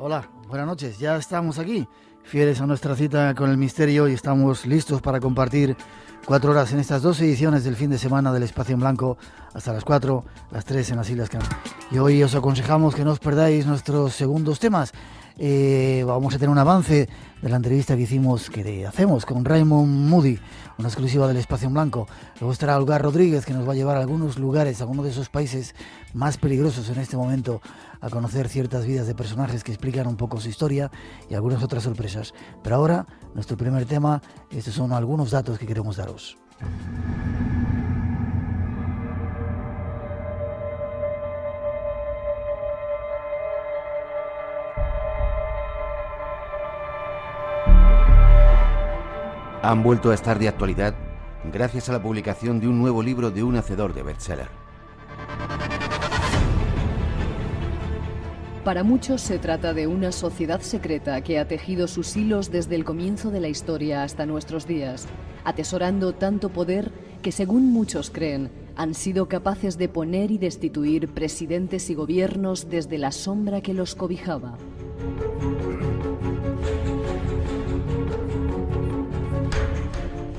Hola, buenas noches. Ya estamos aquí, fieles a nuestra cita con el misterio, y estamos listos para compartir 4 horas en estas 2 ediciones del fin de semana del Espacio en Blanco, hasta las 4, las 3 en las Islas Canarias. Y hoy os aconsejamos que no os perdáis nuestros segundos temas. Vamos a tener un avance de la entrevista que hacemos con Raymond Moody, una exclusiva del Espacio en Blanco. Luego estará Olga Rodríguez, que nos va a llevar a algunos lugares, a algunos de esos países más peligrosos en este momento, a conocer ciertas vidas de personajes que explican un poco su historia y algunas otras sorpresas. Pero ahora, nuestro primer tema, estos son algunos datos que queremos daros. Han vuelto a estar de actualidad gracias a la publicación de un nuevo libro de un hacedor de bestseller. Para muchos se trata de una sociedad secreta que ha tejido sus hilos desde el comienzo de la historia hasta nuestros días, atesorando tanto poder que, según muchos creen, han sido capaces de poner y destituir presidentes y gobiernos desde la sombra que los cobijaba.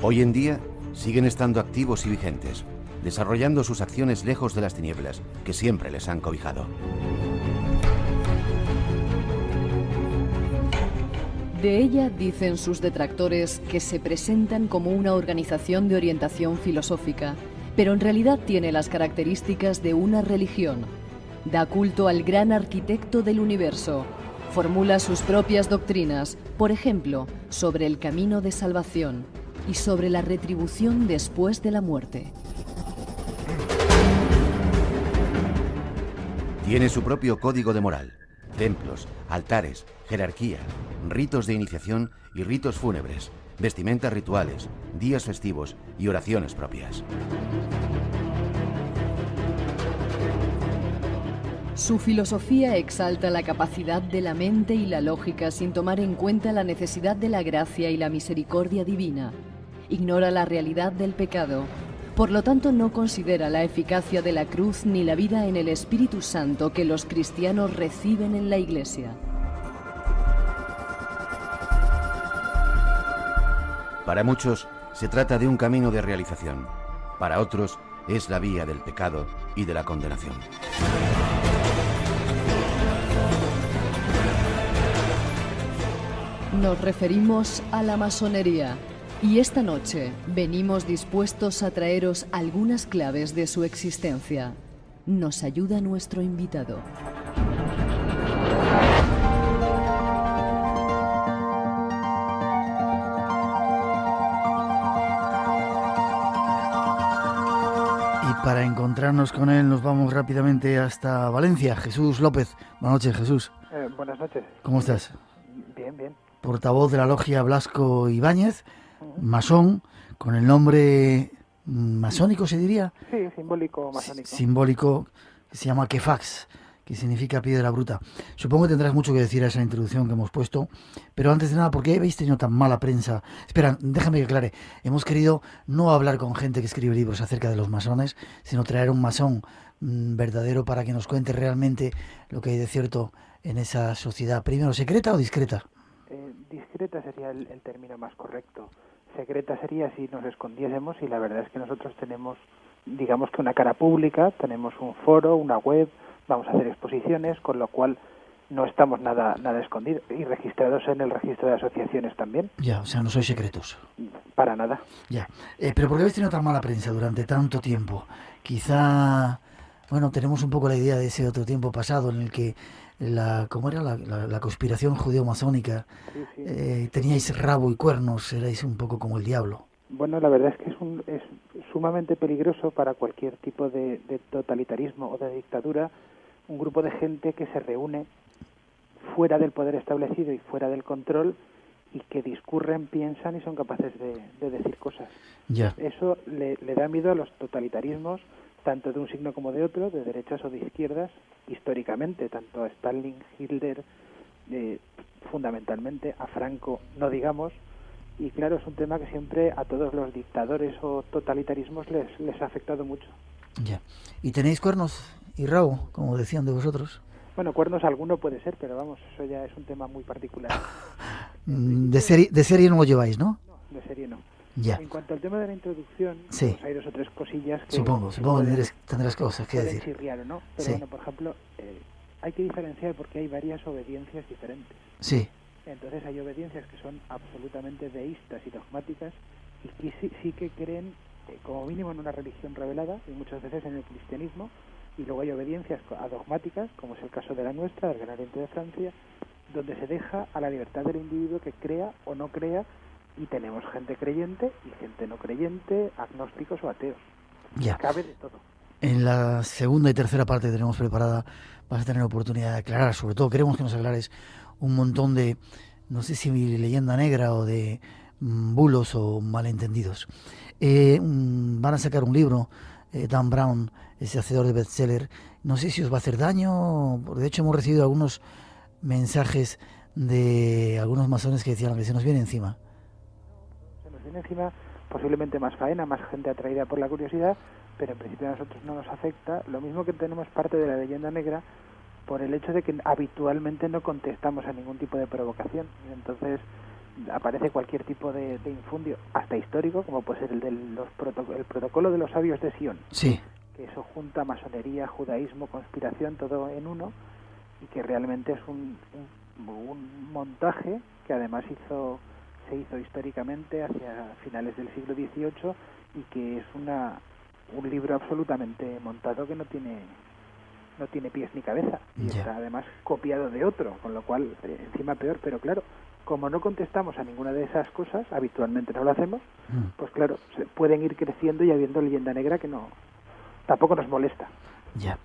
Hoy en día siguen estando activos y vigentes, desarrollando sus acciones lejos de las tinieblas que siempre les han cobijado. De ella dicen sus detractores que se presentan como una organización de orientación filosófica, pero en realidad tiene las características de una religión. Da culto al gran arquitecto del universo, formula sus propias doctrinas, por ejemplo, sobre el camino de salvación y sobre la retribución después de la muerte. Tiene su propio código de moral, templos, altares, jerarquía, ritos de iniciación y ritos fúnebres, vestimentas rituales, días festivos y oraciones propias. Su filosofía exalta la capacidad de la mente y la lógica sin tomar en cuenta la necesidad de la gracia y la misericordia divina. Ignora la realidad del pecado. Por lo tanto, no considera la eficacia de la cruz ni la vida en el Espíritu Santo que los cristianos reciben en la Iglesia. Para muchos se trata de un camino de realización. Para otros es la vía del pecado y de la condenación. Nos referimos a la masonería. Y esta noche venimos dispuestos a traeros algunas claves de su existencia. Nos ayuda nuestro invitado. Y para encontrarnos con él nos vamos rápidamente hasta Valencia. Jesús López. Buenas noches, Jesús. Buenas noches. ¿Cómo estás? Bien, bien. Portavoz de la logia Blasco Ibáñez, masón, con el nombre masónico, ¿se diría? Sí, simbólico masónico. Simbólico, que se llama Kefax, que significa piedra bruta. Supongo que tendrás mucho que decir a esa introducción que hemos puesto, pero antes de nada, ¿por qué habéis tenido tan mala prensa? Espera, déjame que aclare. Hemos querido no hablar con gente que escribe libros acerca de los masones, sino traer un masón verdadero para que nos cuente realmente lo que hay de cierto en esa sociedad. Primero, ¿secreta o discreta? Discreta sería el término más correcto. Secreta sería si nos escondiésemos, y la verdad es que nosotros tenemos, digamos que una cara pública, tenemos un foro, una web, vamos a hacer exposiciones, con lo cual no estamos nada escondidos, y registrados en el registro de asociaciones también. Ya, o sea, no sois secretos. Para nada. Ya, pero ¿por qué habéis tenido tan mala prensa durante tanto tiempo? Quizá, bueno, tenemos un poco la idea de ese otro tiempo pasado en el que ¿cómo era? La conspiración judeo-masónica. Sí. Teníais rabo y cuernos, erais un poco como el diablo. Bueno, la verdad es que es sumamente peligroso para cualquier tipo de totalitarismo o de dictadura, un grupo de gente que se reúne fuera del poder establecido y fuera del control, y que discurren, piensan y son capaces de decir cosas. Ya. Eso le da miedo a los totalitarismos, tanto de un signo como de otro, de derechas o de izquierdas, históricamente, tanto a Stalin, Hitler, fundamentalmente, a Franco, no digamos, y claro, es un tema que siempre a todos los dictadores o totalitarismos les ha afectado mucho. Ya. ¿Y tenéis cuernos y rabo, como decían de vosotros? Bueno, cuernos alguno puede ser, pero vamos, eso ya es un tema muy particular. De serie no lo lleváis, ¿no? No, de serie no. Ya. En cuanto al tema de la introducción, Sí. pues hay 2 o 3 cosillas que... Supongo que tendrás cosas que pueden decir. chirriar o no. Pero Sí. bueno, por ejemplo, hay que diferenciar porque hay varias obediencias diferentes. Sí, Entonces hay obediencias que son absolutamente deístas y dogmáticas y que sí que creen como mínimo en una religión revelada y muchas veces en el cristianismo, y luego hay obediencias adogmáticas, como es el caso de la nuestra, del Gran Oriente de Francia, donde se deja a la libertad del individuo que crea o no crea, y tenemos gente creyente y gente no creyente, agnósticos o ateos. ya. Cabe de todo. En la segunda y tercera parte que tenemos preparada vas a tener oportunidad de aclarar, sobre todo queremos que nos aclares un montón de, no sé si leyenda negra o de bulos o malentendidos. Van a sacar un libro, Dan Brown, ese hacedor de bestseller. No sé si os va a hacer daño, porque de hecho hemos recibido algunos mensajes de algunos masones que decían que se nos viene encima. Se nos viene encima posiblemente más faena, más gente atraída por la curiosidad, pero en principio a nosotros no nos afecta. Lo mismo que tenemos parte de la leyenda negra por el hecho de que habitualmente no contestamos a ningún tipo de provocación. Entonces aparece cualquier tipo de infundio, hasta histórico, como puede ser el del el protocolo de los sabios de Sion. Sí. Que eso junta masonería, judaísmo, conspiración, todo en uno, y que realmente es un montaje que además se hizo históricamente hacia finales del siglo XVIII y que es un libro absolutamente montado que no tiene pies ni cabeza, y está además copiado de otro, con lo cual encima peor. Pero claro, como no contestamos a ninguna de esas cosas, habitualmente no lo hacemos, pues claro, se pueden ir creciendo y habiendo leyenda negra que tampoco nos molesta. Ya.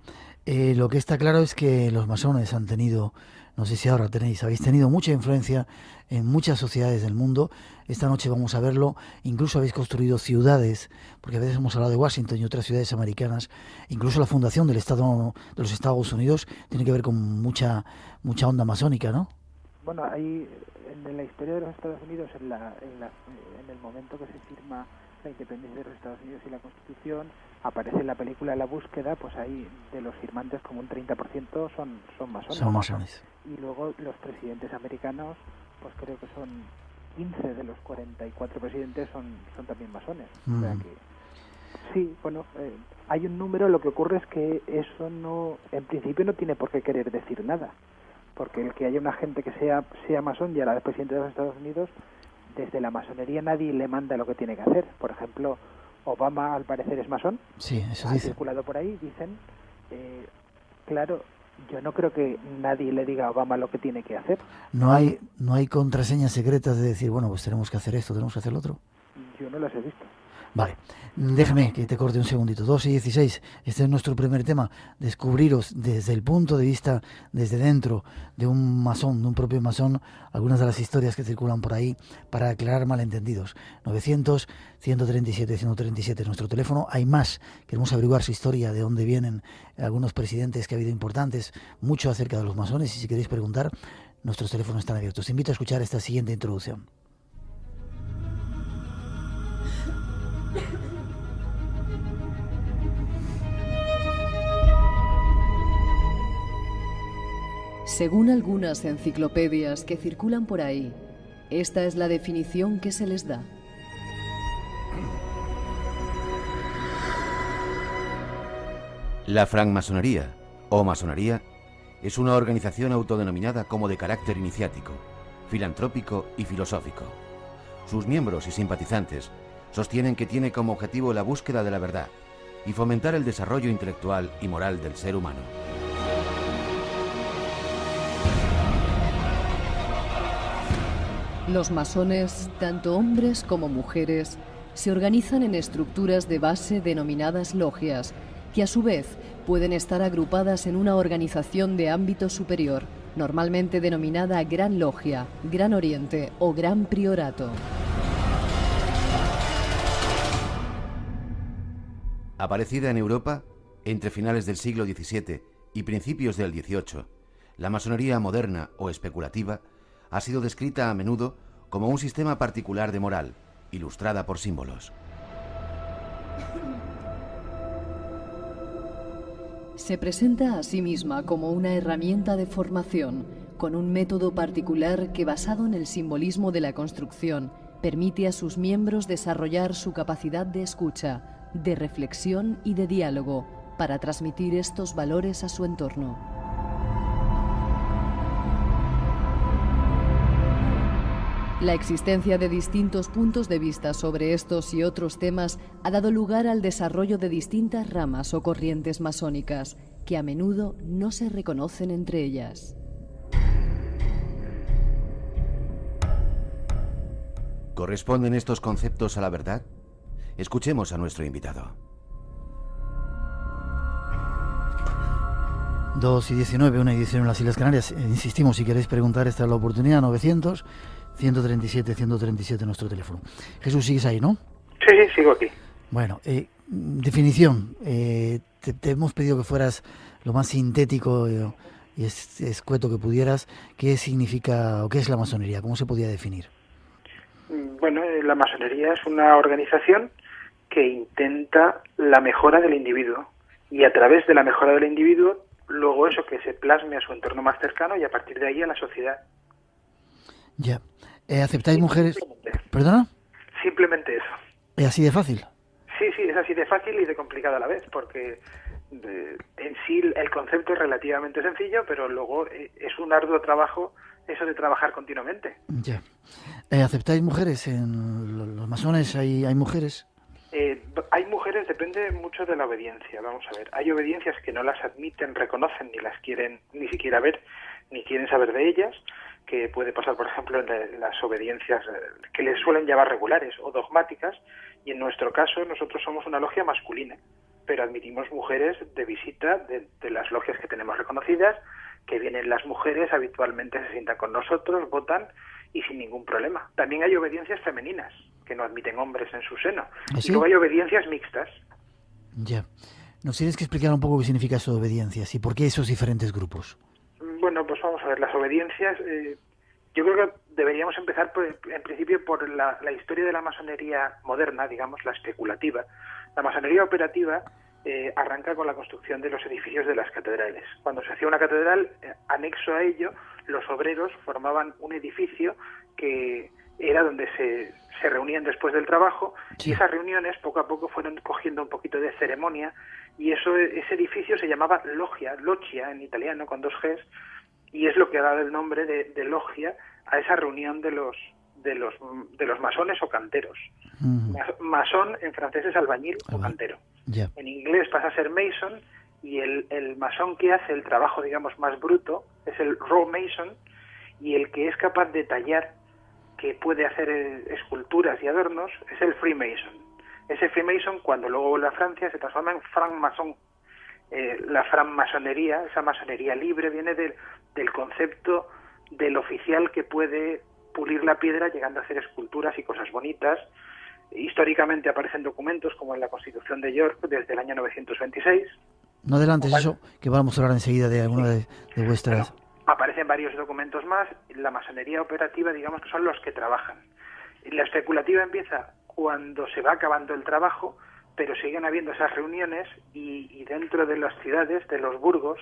Lo que está claro es que los masones han tenido, no sé si ahora habéis tenido mucha influencia en muchas sociedades del mundo. Esta noche vamos a verlo. Incluso habéis construido ciudades, porque a veces hemos hablado de Washington y otras ciudades americanas. Incluso la fundación del Estado de los Estados Unidos tiene que ver con mucha onda masónica, ¿no? Bueno, ahí en la historia de los Estados Unidos, en el momento que se firma la independencia de los Estados Unidos y la Constitución, aparece en la película La Búsqueda, pues ahí de los firmantes como un 30% son masones. Son masones. Y luego los presidentes americanos, pues creo que son 15 de los 44 presidentes son también masones. O sea que sí, bueno, hay un número. Lo que ocurre es que eso en principio no tiene por qué querer decir nada, porque el que haya una gente que sea masón y a la presidente de los Estados Unidos, desde la masonería nadie le manda lo que tiene que hacer. Por ejemplo, Obama al parecer es masón. Sí, eso ha dice. circulado por ahí, dicen. Claro, yo no creo que nadie le diga a Obama lo que tiene que hacer. No hay contraseñas secretas de decir, bueno, pues tenemos que hacer esto, tenemos que hacer lo otro. Yo no las he visto. Vale, déjame que te corte un segundito. 2:16, este es nuestro primer tema. Descubriros desde el punto de vista, desde dentro de un masón, de un propio masón, algunas de las historias que circulan por ahí para aclarar malentendidos. 900-137-137 nuestro teléfono. Hay más, queremos averiguar su historia, de dónde vienen algunos presidentes que ha habido importantes, mucho acerca de los masones, y si queréis preguntar, nuestros teléfonos están abiertos. Te invito a escuchar esta siguiente introducción. Según algunas enciclopedias que circulan por ahí, esta es la definición que se les da. La francmasonería, o masonería, es una organización autodenominada como de carácter iniciático, filantrópico y filosófico. Sus miembros y simpatizantes sostienen que tiene como objetivo la búsqueda de la verdad y fomentar el desarrollo intelectual y moral del ser humano. Los masones, tanto hombres como mujeres, se organizan en estructuras de base denominadas logias, que a su vez pueden estar agrupadas en una organización de ámbito superior, normalmente denominada Gran Logia, Gran Oriente o Gran Priorato. Aparecida en Europa entre finales del siglo XVII y principios del XVIII, la masonería moderna o especulativa ha sido descrita a menudo como un sistema particular de moral, ilustrada por símbolos. Se presenta a sí misma como una herramienta de formación, con un método particular que, basado en el simbolismo de la construcción, permite a sus miembros desarrollar su capacidad de escucha, de reflexión y de diálogo para transmitir estos valores a su entorno. La existencia de distintos puntos de vista sobre estos y otros temas ha dado lugar al desarrollo de distintas ramas o corrientes masónicas, que a menudo no se reconocen entre ellas. ¿Corresponden estos conceptos a la verdad? Escuchemos a nuestro invitado. 2:19, 1:19 en las Islas Canarias. Insistimos, si queréis preguntar, esta es la oportunidad. 900-137-137 nuestro teléfono. Jesús, ¿sigues ahí, no? Sí, sigo aquí. Bueno, definición. Te hemos pedido que fueras lo más sintético y escueto que pudieras. ¿Qué significa o qué es la masonería? ¿Cómo se podía definir? Bueno, la masonería es una organización que intenta la mejora del individuo, y a través de la mejora del individuo, luego eso que se plasme a su entorno más cercano y a partir de ahí a la sociedad. Ya. ¿Aceptáis mujeres? ¿Perdona? Simplemente eso. ¿Es así de fácil? Sí, es así de fácil y de complicado a la vez, porque en sí el concepto es relativamente sencillo, pero luego es un arduo trabajo eso de trabajar continuamente. Ya. ¿Aceptáis mujeres? ¿En los masones hay mujeres? Hay mujeres, depende mucho de la obediencia. Vamos a ver, hay obediencias que no las admiten, reconocen, ni las quieren ni siquiera ver, ni quieren saber de ellas, que puede pasar, por ejemplo, en las obediencias que les suelen llamar regulares o dogmáticas, y en nuestro caso nosotros somos una logia masculina, pero admitimos mujeres de visita de las logias que tenemos reconocidas, que vienen las mujeres, habitualmente se sientan con nosotros, votan y sin ningún problema. También hay obediencias femeninas, que no admiten hombres en su seno. ¿Ah, sí? Y luego hay obediencias mixtas. Ya. ¿Nos tienes que explicar un poco qué significa eso de obediencias y por qué esos diferentes grupos? Bueno, pues vamos a ver, las obediencias, yo creo que deberíamos empezar en principio por la historia de la masonería moderna, digamos, la especulativa. La masonería operativa arranca con la construcción de los edificios de las catedrales. Cuando se hacía una catedral, anexo a ello, los obreros formaban un edificio que era donde se reunían después del trabajo, sí. Y esas reuniones poco a poco fueron cogiendo un poquito de ceremonia, y ese edificio se llamaba loggia en italiano, con 2 Gs, y es lo que ha dado el nombre de logia a esa reunión de los masones o canteros. Masón en francés es albañil o cantero. Yeah. En inglés pasa a ser mason, y el masón que hace el trabajo, digamos, más bruto es el raw mason, y el que es capaz de tallar, que puede hacer esculturas y adornos, es el freemason. Ese freemason, cuando luego vuelve a Francia, se transforma en francmason. La francmasonería, esa masonería libre, viene del concepto del oficial que puede pulir la piedra llegando a hacer esculturas y cosas bonitas. Históricamente aparecen documentos como en la Constitución de York desde el año 926. No adelantes eso, que vamos a hablar enseguida de alguna de vuestras... Bueno, aparecen varios documentos más. La masonería operativa, digamos que son los que trabajan. La especulativa empieza cuando se va acabando el trabajo, pero siguen habiendo esas reuniones, y dentro de las ciudades, de los burgos,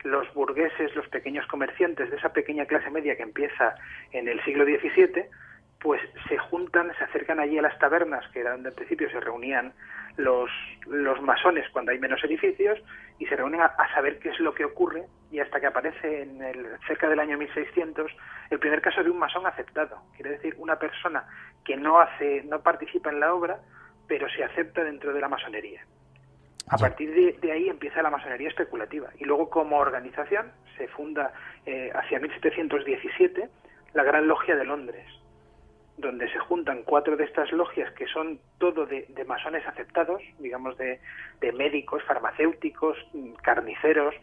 los burgueses, los pequeños comerciantes de esa pequeña clase media que empieza en el siglo XVII, pues se juntan, se acercan allí a las tabernas, que era donde al principio se reunían los masones cuando hay menos edificios, y se reúnen a saber qué es lo que ocurre, y hasta que aparece cerca del año 1600 el primer caso de un masón aceptado. Quiere decir, una persona que no participa en la obra, pero se acepta dentro de la masonería. A partir de ahí empieza la masonería especulativa, y luego como organización se funda hacia 1717 la Gran Logia de Londres, donde se juntan 4 de estas logias que son todo de masones aceptados, digamos de médicos, farmacéuticos, carniceros,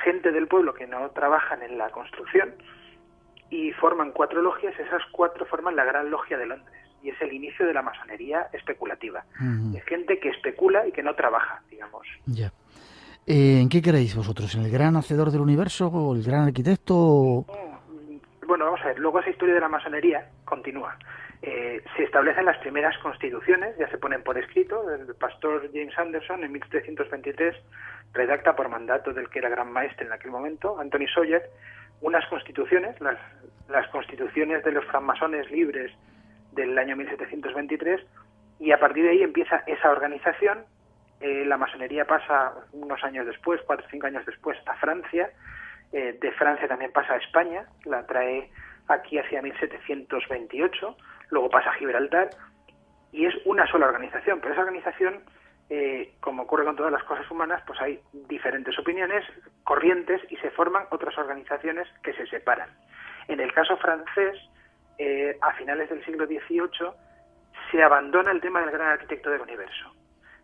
gente del pueblo que no trabajan en la construcción, y forman 4 logias. Esas 4 forman la Gran Logia de Londres, y es el inicio de la masonería especulativa. De gente que especula y que no trabaja, digamos. Ya. ¿En qué creéis vosotros? ¿En el gran hacedor del universo o el gran arquitecto? Bueno, vamos a ver, luego esa historia de la masonería continúa. se establecen las primeras constituciones, ya se ponen por escrito. El pastor James Anderson en 1723 redacta por mandato del que era gran maestre en aquel momento, Anthony Sawyer, unas constituciones, las constituciones de los francmasones libres del año 1723, y a partir de ahí empieza esa organización. La masonería pasa unos años después, 4 o 5 años después, a Francia. De Francia también pasa a España, la trae aquí hacia 1728, luego pasa a Gibraltar, y es una sola organización, pero esa organización, como ocurre con todas las cosas humanas, pues hay diferentes opiniones, corrientes, y se forman otras organizaciones que se separan. En el caso francés, a finales del siglo XVIII, se abandona el tema del gran arquitecto del universo.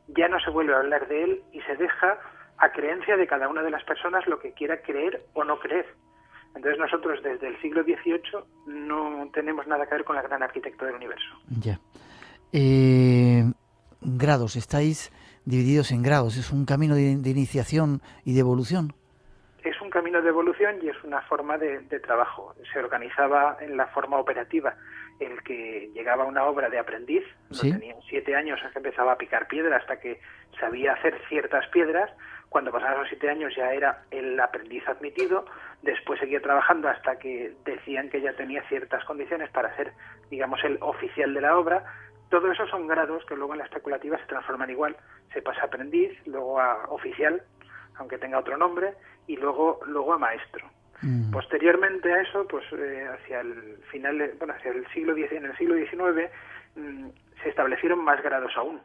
Ya no se vuelve a hablar de él y se deja a creencia de cada una de las personas lo que quiera creer o no creer. Entonces nosotros desde el siglo XVIII no tenemos nada que ver con el gran arquitecto del universo. Ya. Grados, estáis divididos en grados. ¿Es un camino de iniciación y de evolución? Es un camino de evolución y es una forma de trabajo. Se organizaba en la forma operativa. El que llegaba a una obra de aprendiz, ¿sí? No tenía 7 años, es que empezaba a picar piedra hasta que sabía hacer ciertas piedras. Cuando pasaban los 7 años ya era el aprendiz admitido. Después seguía trabajando hasta que decían que ya tenía ciertas condiciones para ser, digamos, el oficial de la obra. Todo eso son grados que luego en la especulativa se transforman igual. Se pasa a aprendiz, luego a oficial, aunque tenga otro nombre, y luego a maestro. Posteriormente a eso, pues hacia el final, hacia el siglo X, en el siglo XIX, se establecieron más grados aún.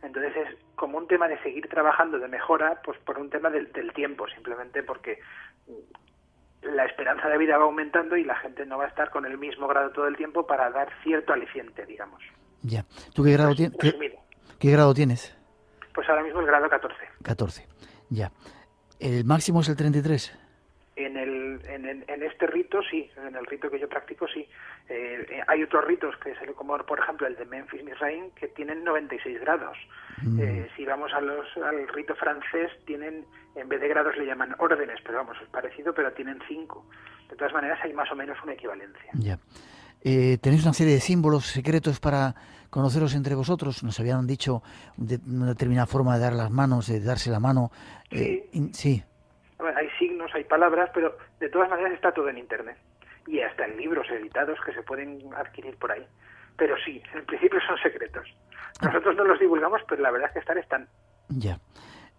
Entonces es como un tema de seguir trabajando, de mejora, pues por un tema del tiempo, simplemente porque la esperanza de vida va aumentando y la gente no va a estar con el mismo grado todo el tiempo para dar cierto aliciente, digamos. Ya. ¿Tú qué grado tienes? ¿Qué grado tienes? Pues ahora mismo el grado 14. 14, ya. ¿El máximo es el 33? En este rito sí, en el rito que yo practico sí. Hay otros ritos, como por ejemplo el de Memphis Misraim, que tienen 96 grados. Si vamos al rito francés, tienen, en vez de grados le llaman órdenes, pero vamos, es parecido, pero tienen 5. De todas maneras hay más o menos una equivalencia. Ya. ¿Tenéis una serie de símbolos secretos para conoceros entre vosotros? Nos habían dicho una determinada forma de dar las manos, de darse la mano. Sí. Sí. Hay signos, hay palabras, pero de todas maneras está todo en Internet. Y hasta en libros editados que se pueden adquirir por ahí. Pero sí, en principio son secretos. Nosotros no los divulgamos, pero la verdad es que están. Ya.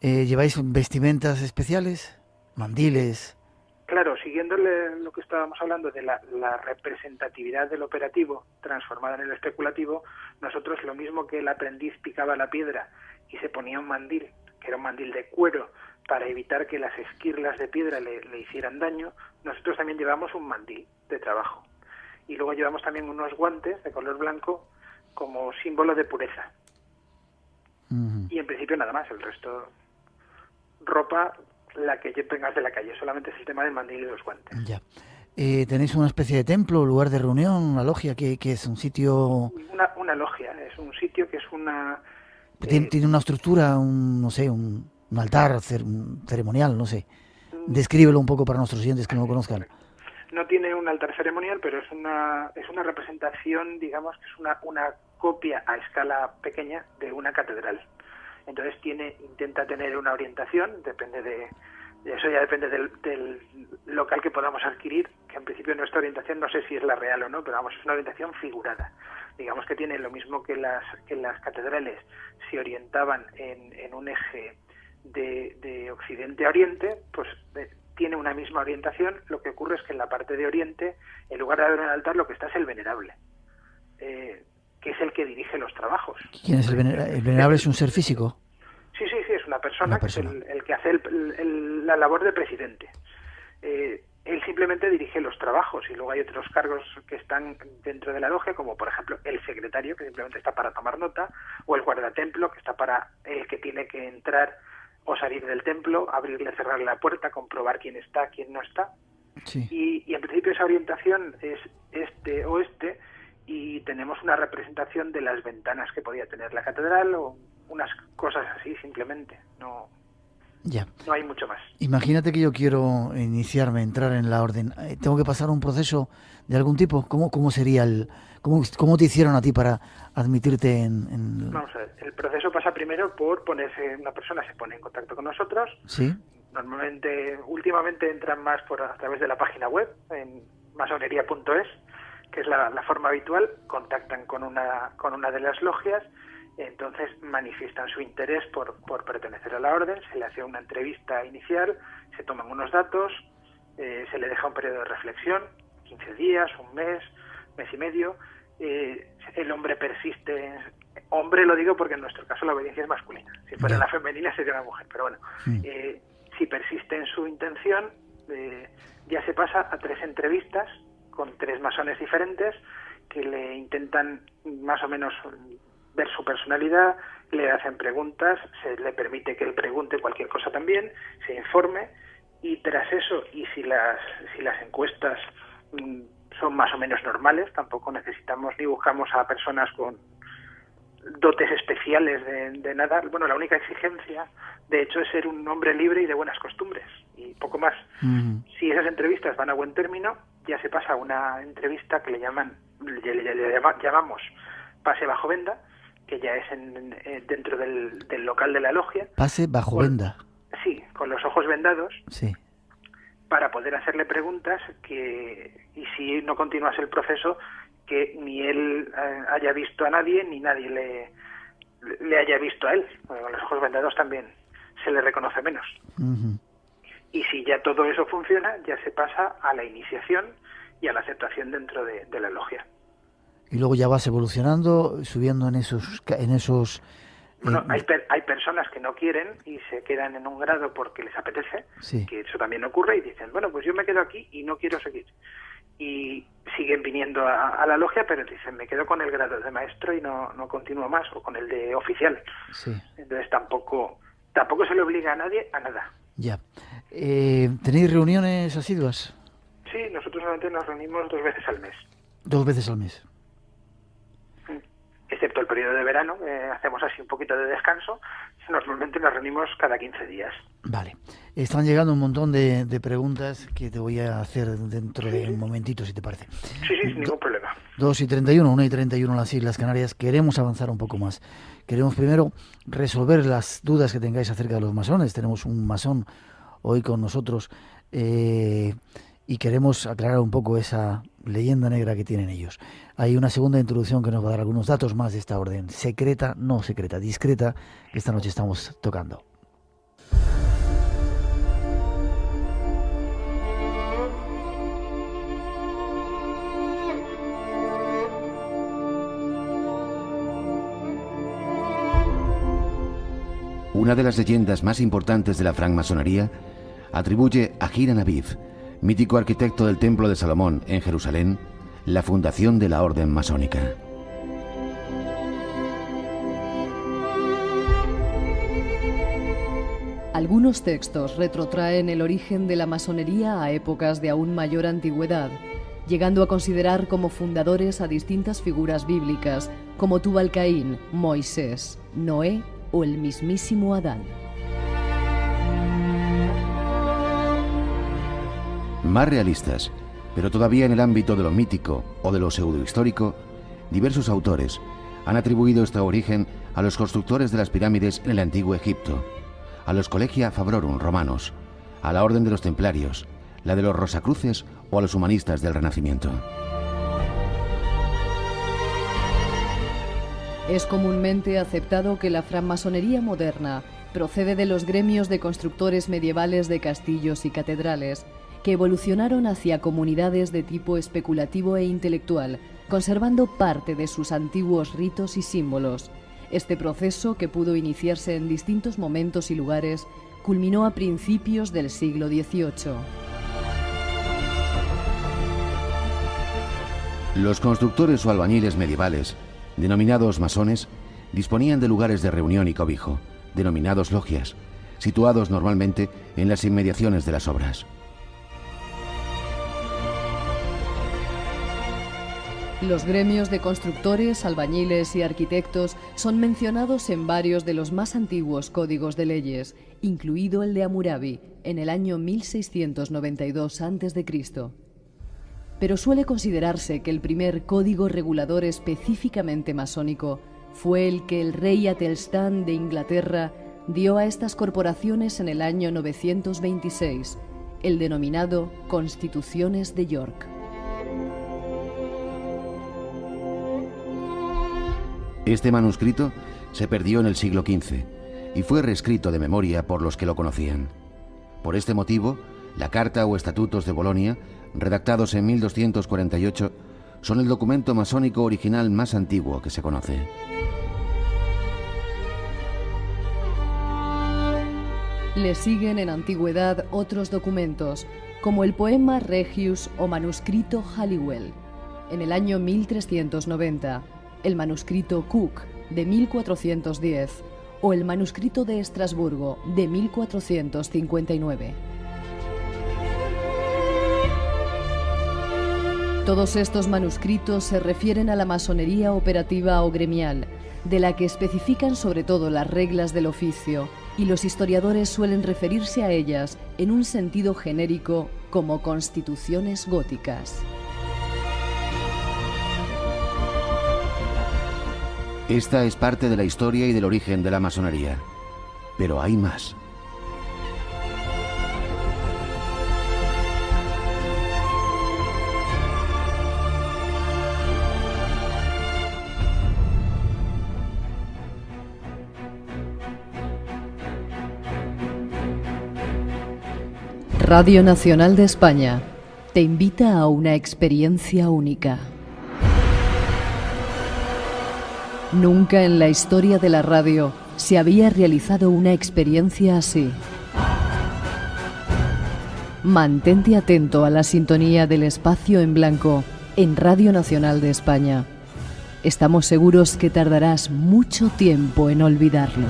¿Lleváis vestimentas especiales? ¿Mandiles? Claro, siguiéndole lo que estábamos hablando de la representatividad del operativo transformada en el especulativo, nosotros lo mismo que el aprendiz picaba la piedra y se ponía un mandil, que era un mandil de cuero, para evitar que las esquirlas de piedra le hicieran daño, nosotros también llevamos un mandil de trabajo. Y luego llevamos también unos guantes de color blanco como símbolo de pureza. Y en principio nada más, el resto ropa la que tengas de la calle, solamente es el tema del mandil y los guantes. Ya. ¿Tenéis una especie de templo, lugar de reunión, una logia que es un sitio? Una logia, es un sitio que es una... Tiene una estructura, un altar ceremonial, no sé. Descríbelo un poco para nuestros oyentes que no lo conozcan. No tiene un altar ceremonial, pero es una representación, digamos, que es una copia a escala pequeña de una catedral. Entonces intenta tener una orientación, depende de eso, ya depende del local que podamos adquirir, que en principio nuestra orientación no sé si es la real o no, pero vamos, es una orientación figurada. Digamos que tiene lo mismo que las catedrales se orientaban en un eje de occidente a oriente, pues tiene una misma orientación. Lo que ocurre es que en la parte de oriente, en lugar de haber un altar, lo que está es el venerable, que es el que dirige los trabajos. ¿Quién es el venerable? ¿El venerable es un ser físico? Sí, es una persona. Que es el que hace la labor de presidente. Él simplemente dirige los trabajos y luego hay otros cargos que están dentro de la logia, como por ejemplo el secretario, que simplemente está para tomar nota, o el guardatemplo, que está para el que tiene que entrar o salir del templo, abrirle, cerrarle la puerta, comprobar quién está, quién no está. Sí. Y en principio esa orientación es este-oeste, y tenemos una representación de las ventanas que podía tener la catedral o unas cosas así simplemente. No Ya. No hay mucho más. Imagínate que yo quiero iniciarme, entrar en la orden. ¿Tengo que pasar un proceso de algún tipo? ¿Cómo sería cómo te hicieron a ti para admitirte en... Vamos a ver, el proceso pasa primero por ponerse, una persona se pone en contacto con nosotros. Sí. Normalmente, últimamente entran más a través de la página web, en masonería.es, que es la forma habitual. Contactan con una de las logias, entonces manifiestan su interés por pertenecer a la orden, se le hace una entrevista inicial, se toman unos datos, se le deja un periodo de reflexión, 15 días, un mes y medio. El hombre persiste, hombre lo digo porque en nuestro caso la obediencia es masculina, si fuera la femenina sería una mujer, pero bueno, si persiste en su intención, ya se pasa a 3 entrevistas con 3 masones diferentes que le intentan más o menos ver su personalidad, le hacen preguntas, se le permite que él pregunte cualquier cosa también, se informe, y tras eso, y si las encuestas son más o menos normales, tampoco necesitamos ni buscamos a personas con dotes especiales de nada. Bueno, la única exigencia, de hecho, es ser un hombre libre y de buenas costumbres, y poco más. Si esas entrevistas van a buen término, ya se pasa a una entrevista que le llamamos pase bajo venda, que ya es dentro del local de la logia. Pase bajo venda. Sí, con los ojos vendados. Sí. Para poder hacerle preguntas y si no continúas el proceso, que ni él haya visto a nadie, ni nadie le haya visto a él. Porque con los ojos vendados también se le reconoce menos. Y si ya todo eso funciona, ya se pasa a la iniciación y a la aceptación dentro de la logia. Y luego ya vas evolucionando, subiendo en esos Bueno, hay personas que no quieren y se quedan en un grado porque les apetece, sí, que eso también ocurre, y dicen, bueno, pues yo me quedo aquí y no quiero seguir. Y siguen viniendo a la logia, pero dicen, me quedo con el grado de maestro y no continúo más, o con el de oficial. Sí. Entonces tampoco se le obliga a nadie a nada. Ya. ¿Tenéis reuniones asiduas? Sí, nosotros solamente nos reunimos 2 veces al mes. 2 veces al mes. Excepto el periodo de verano, hacemos así un poquito de descanso. Normalmente nos reunimos cada 15 días. Vale. Están llegando un montón de preguntas que te voy a hacer dentro de un momentito, si te parece. Sí, sin ningún problema. 2:31, 1:31 en las Islas Canarias. Queremos avanzar un poco más. Queremos primero resolver las dudas que tengáis acerca de los masones. Tenemos un masón hoy con nosotros y queremos aclarar un poco esa leyenda negra que tienen ellos. Hay una segunda introducción que nos va a dar algunos datos más de esta orden. Secreta, no secreta, discreta, que esta noche estamos tocando. Una de las leyendas más importantes de la francmasonería atribuye a Hiram Aviv, mítico arquitecto del Templo de Salomón en Jerusalén, la fundación de la orden masónica. Algunos textos retrotraen el origen de la masonería a épocas de aún mayor antigüedad, llegando a considerar como fundadores a distintas figuras bíblicas como Tubal-Caín, Moisés, Noé o el mismísimo Adán. Más realistas, pero todavía en el ámbito de lo mítico o de lo pseudohistórico, diversos autores han atribuido este origen a los constructores de las pirámides en el antiguo Egipto, a los Collegia Fabrorum romanos, a la Orden de los Templarios, la de los Rosacruces o a los humanistas del Renacimiento. Es comúnmente aceptado que la francmasonería moderna procede de los gremios de constructores medievales de castillos y catedrales, que evolucionaron hacia comunidades de tipo especulativo e intelectual, conservando parte de sus antiguos ritos y símbolos. Este proceso, que pudo iniciarse en distintos momentos y lugares, culminó a principios del siglo XVIII. Los constructores o albañiles medievales, denominados masones, disponían de lugares de reunión y cobijo, denominados logias, situados normalmente en las inmediaciones de las obras. Los gremios de constructores, albañiles y arquitectos son mencionados en varios de los más antiguos códigos de leyes, incluido el de Hammurabi, en el año 1692 a.C. Pero suele considerarse que el primer código regulador específicamente masónico fue el que el rey Atelstan de Inglaterra dio a estas corporaciones en el año 926, el denominado Constituciones de York. Este manuscrito se perdió en el siglo XV y fue reescrito de memoria por los que lo conocían. Por este motivo, la Carta o Estatutos de Bolonia, redactados en 1248, son el documento masónico original más antiguo que se conoce. Le siguen en antigüedad otros documentos, como el poema Regius o manuscrito Halliwell, en el año 1390, el manuscrito Cook, de 1410, o el manuscrito de Estrasburgo, de 1459. Todos estos manuscritos se refieren a la masonería operativa o gremial, de la que especifican sobre todo las reglas del oficio, y los historiadores suelen referirse a ellas en un sentido genérico como constituciones góticas. Esta es parte de la historia y del origen de la masonería. Pero hay más. Radio Nacional de España te invita a una experiencia única. Nunca en la historia de la radio se había realizado una experiencia así. Mantente atento a la sintonía del espacio en blanco en Radio Nacional de España. Estamos seguros que tardarás mucho tiempo en olvidarlo.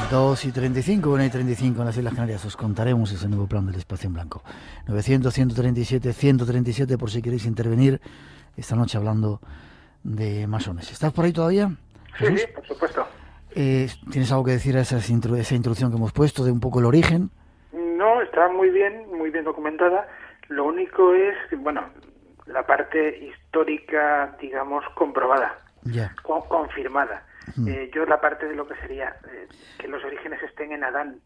2:35, 1:35 en las Islas Canarias. Os contaremos ese nuevo plan del espacio en blanco. 900-137-137 por si queréis intervenir esta noche hablando de masones. ¿Estás por ahí todavía, Jesús? Sí, por supuesto. ¿Tienes algo que decir a esa introducción que hemos puesto de un poco el origen? No, está muy bien documentada. Lo único es, bueno, la parte histórica, digamos, comprobada, confirmada. Yo la parte de lo que sería que los orígenes estén en Adán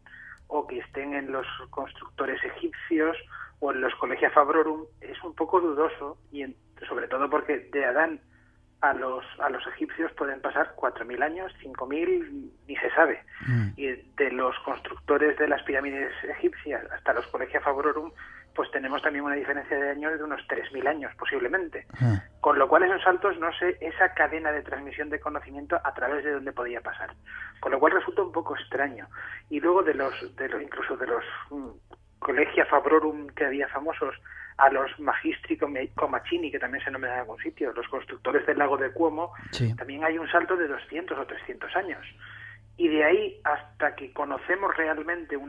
o que estén en los constructores egipcios o en los Collegia Fabrorum es un poco dudoso, y sobre todo porque de Adán a los egipcios pueden pasar 4.000 años, 5.000, ni se sabe. Y de los constructores de las pirámides egipcias hasta los Collegia Fabrorum, pues tenemos también una diferencia de años de unos 3.000 años posiblemente. Con lo cual esos saltos, no sé, esa cadena de transmisión de conocimiento a través de dónde podía pasar. Con lo cual resulta un poco extraño. Y luego incluso de los Collegia Fabrorum que había famosos, a los Magistri Comacini, que también se nombran en algún sitio, los constructores del lago de Como, también hay un salto de 200 o 300 años. Y de ahí hasta que conocemos realmente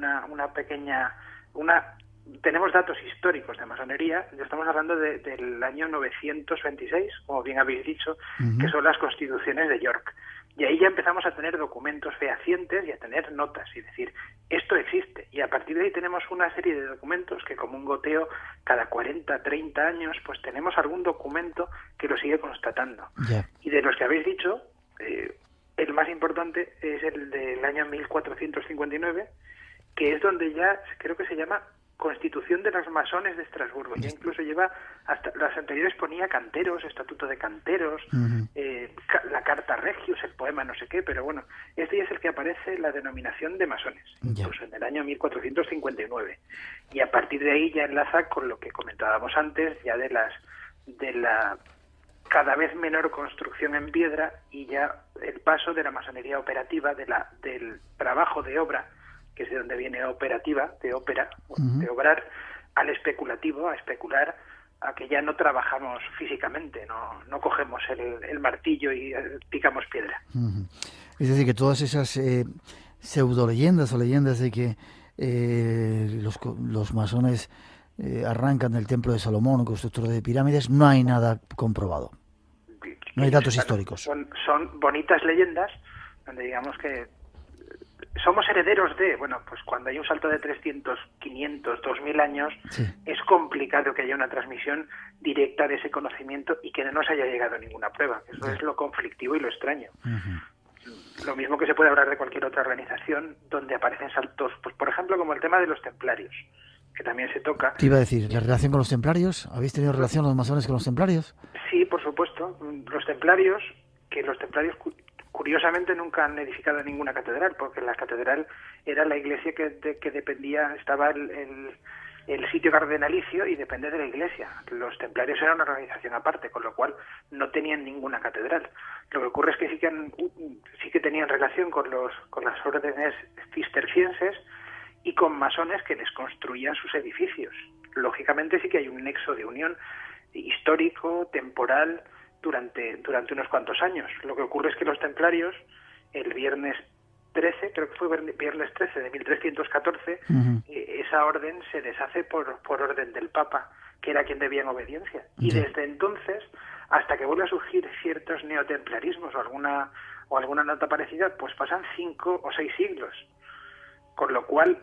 tenemos datos históricos de masonería, ya estamos hablando del año 926, como bien habéis dicho, que son las Constituciones de York. Y ahí ya empezamos a tener documentos fehacientes y a tener notas, y decir, esto existe. Y a partir de ahí tenemos una serie de documentos que, como un goteo, cada 40, 30 años, pues tenemos algún documento que lo sigue constatando. Y de los que habéis dicho, el más importante es el del año 1459, que es donde ya creo que se llama Constitución de los Masones de Estrasburgo. Ya incluso lleva, hasta las anteriores ponía canteros, estatuto de canteros, la carta Regius, el poema no sé qué, pero bueno, este ya es el que aparece la denominación de masones, incluso en el año 1459. Y a partir de ahí ya enlaza con lo que comentábamos antes, ya de la cada vez menor construcción en piedra, y ya el paso de la masonería operativa, del trabajo de obra, que es de donde viene operativa, de ópera, de obrar, al especulativo, a especular, a que ya no trabajamos físicamente, no cogemos el martillo y picamos piedra. Es decir, que todas esas pseudo leyendas o leyendas de que los masones arrancan del templo de Salomón, constructor de pirámides, no hay nada comprobado. No hay datos históricos. Son bonitas leyendas donde digamos que somos herederos de, bueno, pues cuando hay un salto de 300, 500, 2000 años, sí, es complicado que haya una transmisión directa de ese conocimiento y que no nos haya llegado ninguna prueba. Eso es lo conflictivo y lo extraño. Lo mismo que se puede hablar de cualquier otra organización donde aparecen saltos, pues por ejemplo como el tema de los templarios, que también se toca. Te iba a decir, ¿la relación con los templarios? ¿Habéis tenido relación los masones con los templarios? Sí, por supuesto. Los templarios curiosamente nunca han edificado ninguna catedral, porque la catedral era la iglesia que dependía, estaba el sitio cardenalicio y depende de la iglesia. Los templarios eran una organización aparte, con lo cual no tenían ninguna catedral. Lo que ocurre es que sí que tenían relación con las órdenes cistercienses y con masones que les construían sus edificios. Lógicamente sí que hay un nexo de unión histórico, temporal, durante unos cuantos años. Lo que ocurre es que los templarios, el viernes 13, creo que fue viernes 13 de 1314, esa orden se deshace por orden del Papa, que era quien debía en obediencia. Y desde entonces, hasta que vuelve a surgir ciertos neotemplarismos o alguna nota parecida, pues pasan 5 o 6 siglos. Con lo cual,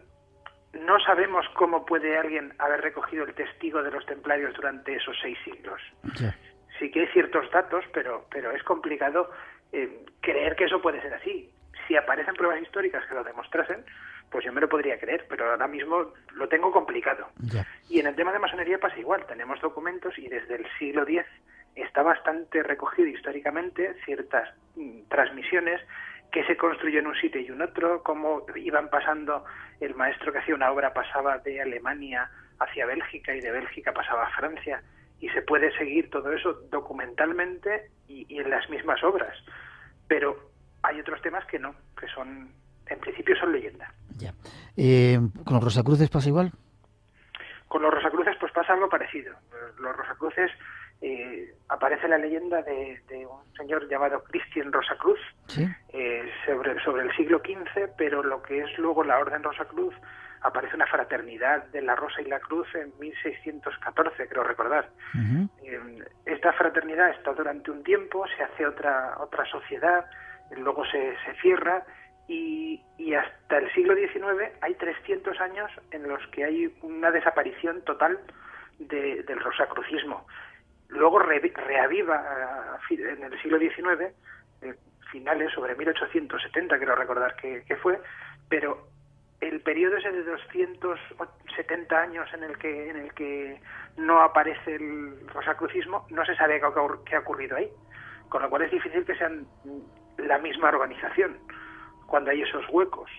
no sabemos cómo puede alguien haber recogido el testigo de los templarios durante esos 6 siglos. Sí que hay ciertos datos, pero es complicado creer que eso puede ser así. Si aparecen pruebas históricas que lo demostrasen, pues yo me lo podría creer, pero ahora mismo lo tengo complicado. Y en el tema de masonería pasa igual. Tenemos documentos y desde el siglo X está bastante recogido históricamente ciertas transmisiones que se construyó en un sitio y en otro, cómo iban pasando, el maestro que hacía una obra pasaba de Alemania hacia Bélgica y de Bélgica pasaba a Francia. Y se puede seguir todo eso documentalmente y en las mismas obras. Pero hay otros temas que no, que son, en principio son leyenda. ¿Con los Rosacruces pasa igual? Con los Rosacruces pues pasa algo parecido. Los Rosacruces, aparece la leyenda de un señor llamado Cristian Rosacruz, ¿sí? sobre el siglo XV, pero lo que es luego la Orden Rosacruz, aparece una fraternidad de la Rosa y la Cruz en 1614, creo recordar. Esta fraternidad está durante un tiempo, se hace otra sociedad, luego se cierra y hasta el siglo XIX hay 300 años en los que hay una desaparición total del rosacrucismo. Luego reaviva en el siglo XIX, finales sobre 1870, creo recordar que fue, pero el periodo ese de 270 años en el que no aparece el rosacrucismo, no se sabe qué ha ocurrido ahí, con lo cual es difícil que sean la misma organización cuando hay esos huecos,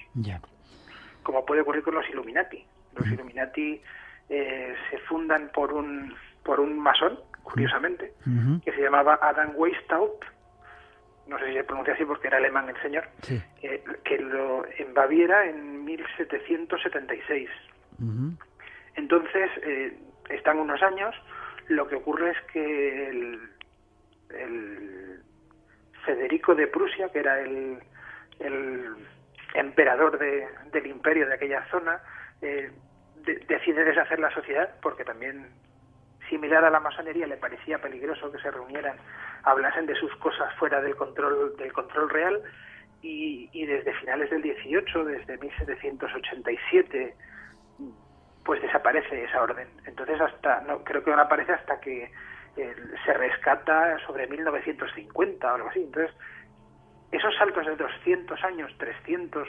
como puede ocurrir con los Illuminati. Los Illuminati se fundan por un masón, curiosamente, que se llamaba Adam Weishaupt. No sé si se pronuncia así porque era alemán el señor, sí, en Baviera en 1776. Entonces, están unos años, lo que ocurre es que el Federico de Prusia, que era el emperador del imperio de aquella zona, decide deshacer la sociedad porque también, similar a la masonería, le parecía peligroso que se reunieran, hablasen de sus cosas fuera del control real, y desde finales del 18, desde 1787, pues desaparece esa orden. Entonces creo que no aparece hasta que se rescata sobre 1950 o algo así. Entonces, esos saltos de 200 años, 300,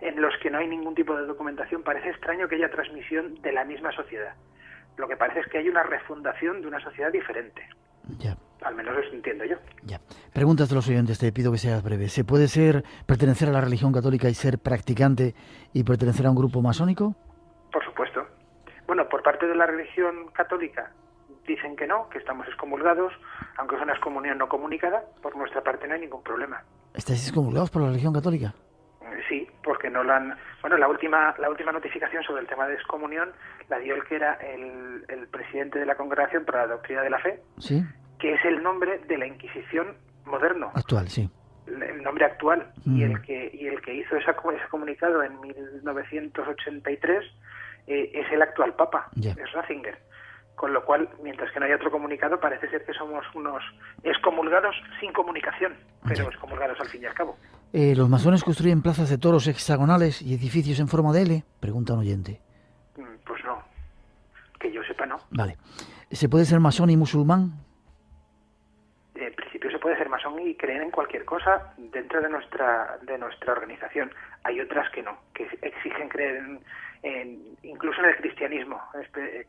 en los que no hay ningún tipo de documentación, parece extraño que haya transmisión de la misma sociedad. Lo que parece es que hay una refundación de una sociedad diferente. Al menos eso entiendo yo. Preguntas de los oyentes, te pido que seas breve. ¿Se puede pertenecer a la religión católica y ser practicante y pertenecer a un grupo masónico? Por supuesto. Bueno, por parte de la religión católica dicen que no, que estamos excomulgados, aunque es una excomunión no comunicada. Por nuestra parte no hay ningún problema. ¿Estáis excomulgados por la religión católica? Sí, porque no la han... Bueno, la última notificación sobre el tema de excomunión la dio el que era el presidente de la Congregación para la Doctrina de la Fe, ¿sí?, que es el nombre de la Inquisición moderno. Actual, sí. El nombre actual. Y el que hizo ese comunicado en 1983 es el actual Papa, Yeah. es Ratzinger. Con lo cual, mientras que no hay otro comunicado, parece ser que somos unos excomulgados sin comunicación, pero Yeah. excomulgados al fin y al cabo. ¿Los masones construyen plazas de toros hexagonales y edificios en forma de L? Pregunta un oyente. Pues no, que yo sepa no. Vale. ¿Se puede ser masón y musulmán? En principio se puede ser masón y creer en cualquier cosa dentro de nuestra organización. Hay otras que no, que exigen creer incluso en el cristianismo,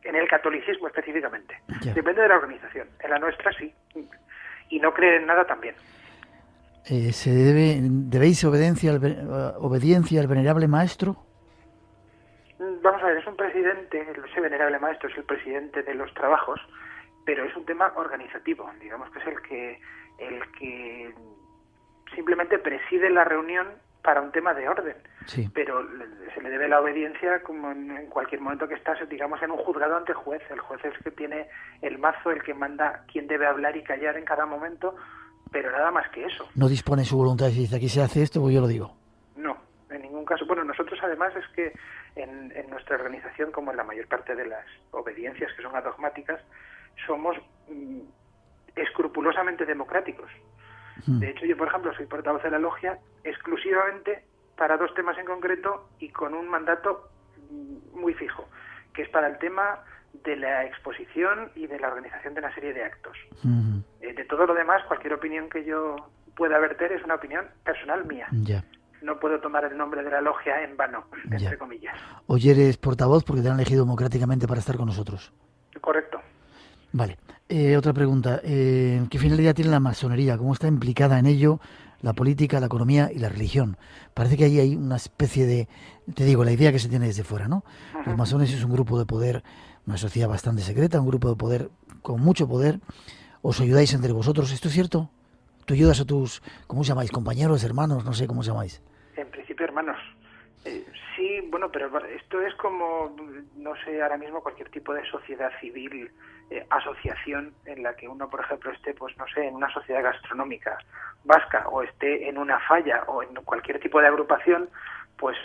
en el catolicismo específicamente. Ya. Depende de la organización. En la nuestra sí. Y no creer en nada también. ¿Debéis obediencia al venerable maestro? Vamos a ver, es un presidente, ese venerable maestro es el presidente de los trabajos, pero es un tema organizativo, digamos que es el que simplemente preside la reunión para un tema de orden, Sí. pero se le debe la obediencia como en cualquier momento que estás, digamos, en un juzgado ante juez. El juez es el que tiene el mazo, el que manda quién debe hablar y callar en cada momento, pero nada más que eso. No dispone su voluntad y dice, aquí se hace esto, pues yo lo digo. No, en ningún caso. Bueno, nosotros además es que en nuestra organización, como en la mayor parte de las obediencias que son adogmáticas, somos escrupulosamente democráticos. De hecho, yo, por ejemplo, soy portavoz de la logia exclusivamente para 2 temas en concreto y con un mandato muy fijo, que es para el tema de la exposición y de la organización de una serie de actos. De todo lo demás, cualquier opinión que yo pueda verter es una opinión personal mía. Ya. No puedo tomar el nombre de la logia en vano, entre Ya. comillas. Hoy eres portavoz porque te han elegido democráticamente para estar con nosotros. Correcto. Vale. Otra pregunta. ¿Qué finalidad tiene la masonería? ¿Cómo está implicada en ello la política, la economía y la religión? Parece que ahí hay una especie de... Te digo, la idea que se tiene desde fuera, ¿no? Los masones es un grupo de poder, una sociedad bastante secreta, un grupo de poder con mucho poder. ¿Os ayudáis entre vosotros? ¿Esto es cierto? ¿Tú ayudas a tus, cómo os llamáis, compañeros, hermanos, no sé cómo os llamáis? En principio, hermanos. Sí, bueno, pero esto es como, no sé, ahora mismo cualquier tipo de sociedad civil, asociación en la que uno, por ejemplo, esté, pues no sé, en una sociedad gastronómica vasca o esté en una falla o en cualquier tipo de agrupación, pues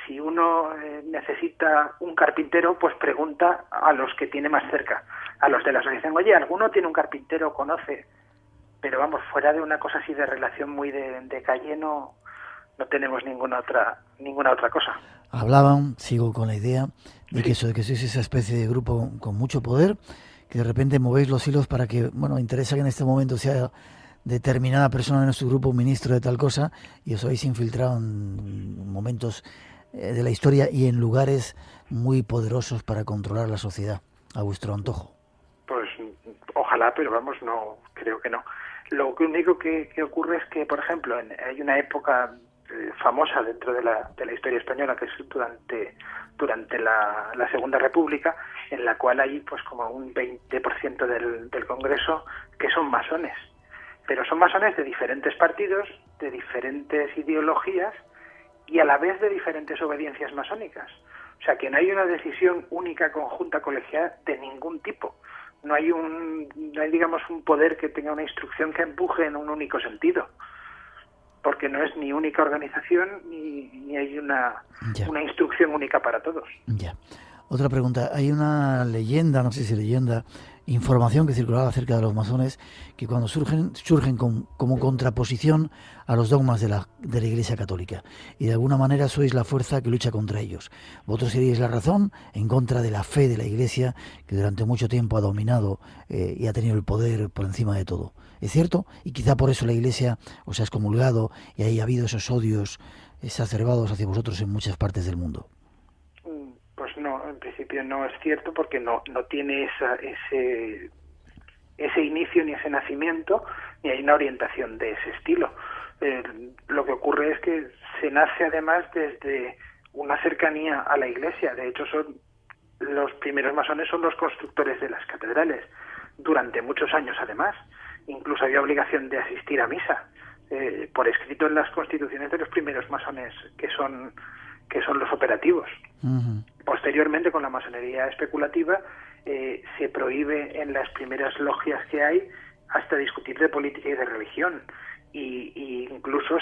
si uno necesita un carpintero, pues pregunta a los que tiene más cerca, a los de la asociación. Oye, ¿alguno tiene un carpintero, conoce? Pero vamos, fuera de una cosa así de relación muy de calle, no tenemos ninguna otra cosa. Hablaban, sigo con la idea, de que eso, de que sois esa especie de grupo con mucho poder, que de repente movéis los hilos para que, bueno, interesa que en este momento sea determinada persona de nuestro grupo un ministro de tal cosa, y os habéis infiltrado en momentos de la historia y en lugares muy poderosos para controlar la sociedad, a vuestro antojo. Pues ojalá, pero vamos, no, creo que no. Lo único que ocurre es que, por ejemplo, hay una época famosa dentro de la historia española, que es durante la Segunda República, en la cual hay pues como un 20% del Congreso que son masones. Pero son masones de diferentes partidos, de diferentes ideologías y a la vez de diferentes obediencias masónicas. O sea, que no hay una decisión única, conjunta, colegiada de ningún tipo. No hay digamos, un poder que tenga una instrucción que empuje en un único sentido. Porque no es ni única organización ni hay una instrucción única para todos. Ya. Otra pregunta. Hay una leyenda, no sé si leyenda, información que circulaba acerca de los masones, que cuando surgen como contraposición a los dogmas de la Iglesia Católica. Y de alguna manera sois la fuerza que lucha contra ellos. Vosotros seríais la razón en contra de la fe de la Iglesia, que durante mucho tiempo ha dominado y ha tenido el poder por encima de todo. ¿Es cierto? Y quizá por eso la Iglesia os ha excomulgado y ahí ha habido esos odios exacerbados hacia vosotros en muchas partes del mundo. Pues no, en principio no es cierto, porque no tiene ese inicio ni ese nacimiento, ni hay una orientación de ese estilo. Lo que ocurre es que se nace además desde una cercanía a la Iglesia. De hecho, los primeros masones son los constructores de las catedrales, durante muchos años además. Incluso había obligación de asistir a misa, por escrito en las constituciones de los primeros masones, que son los operativos. Uh-huh. Posteriormente, con la masonería especulativa, se prohíbe en las primeras logias que hay hasta discutir de política y de religión, y incluso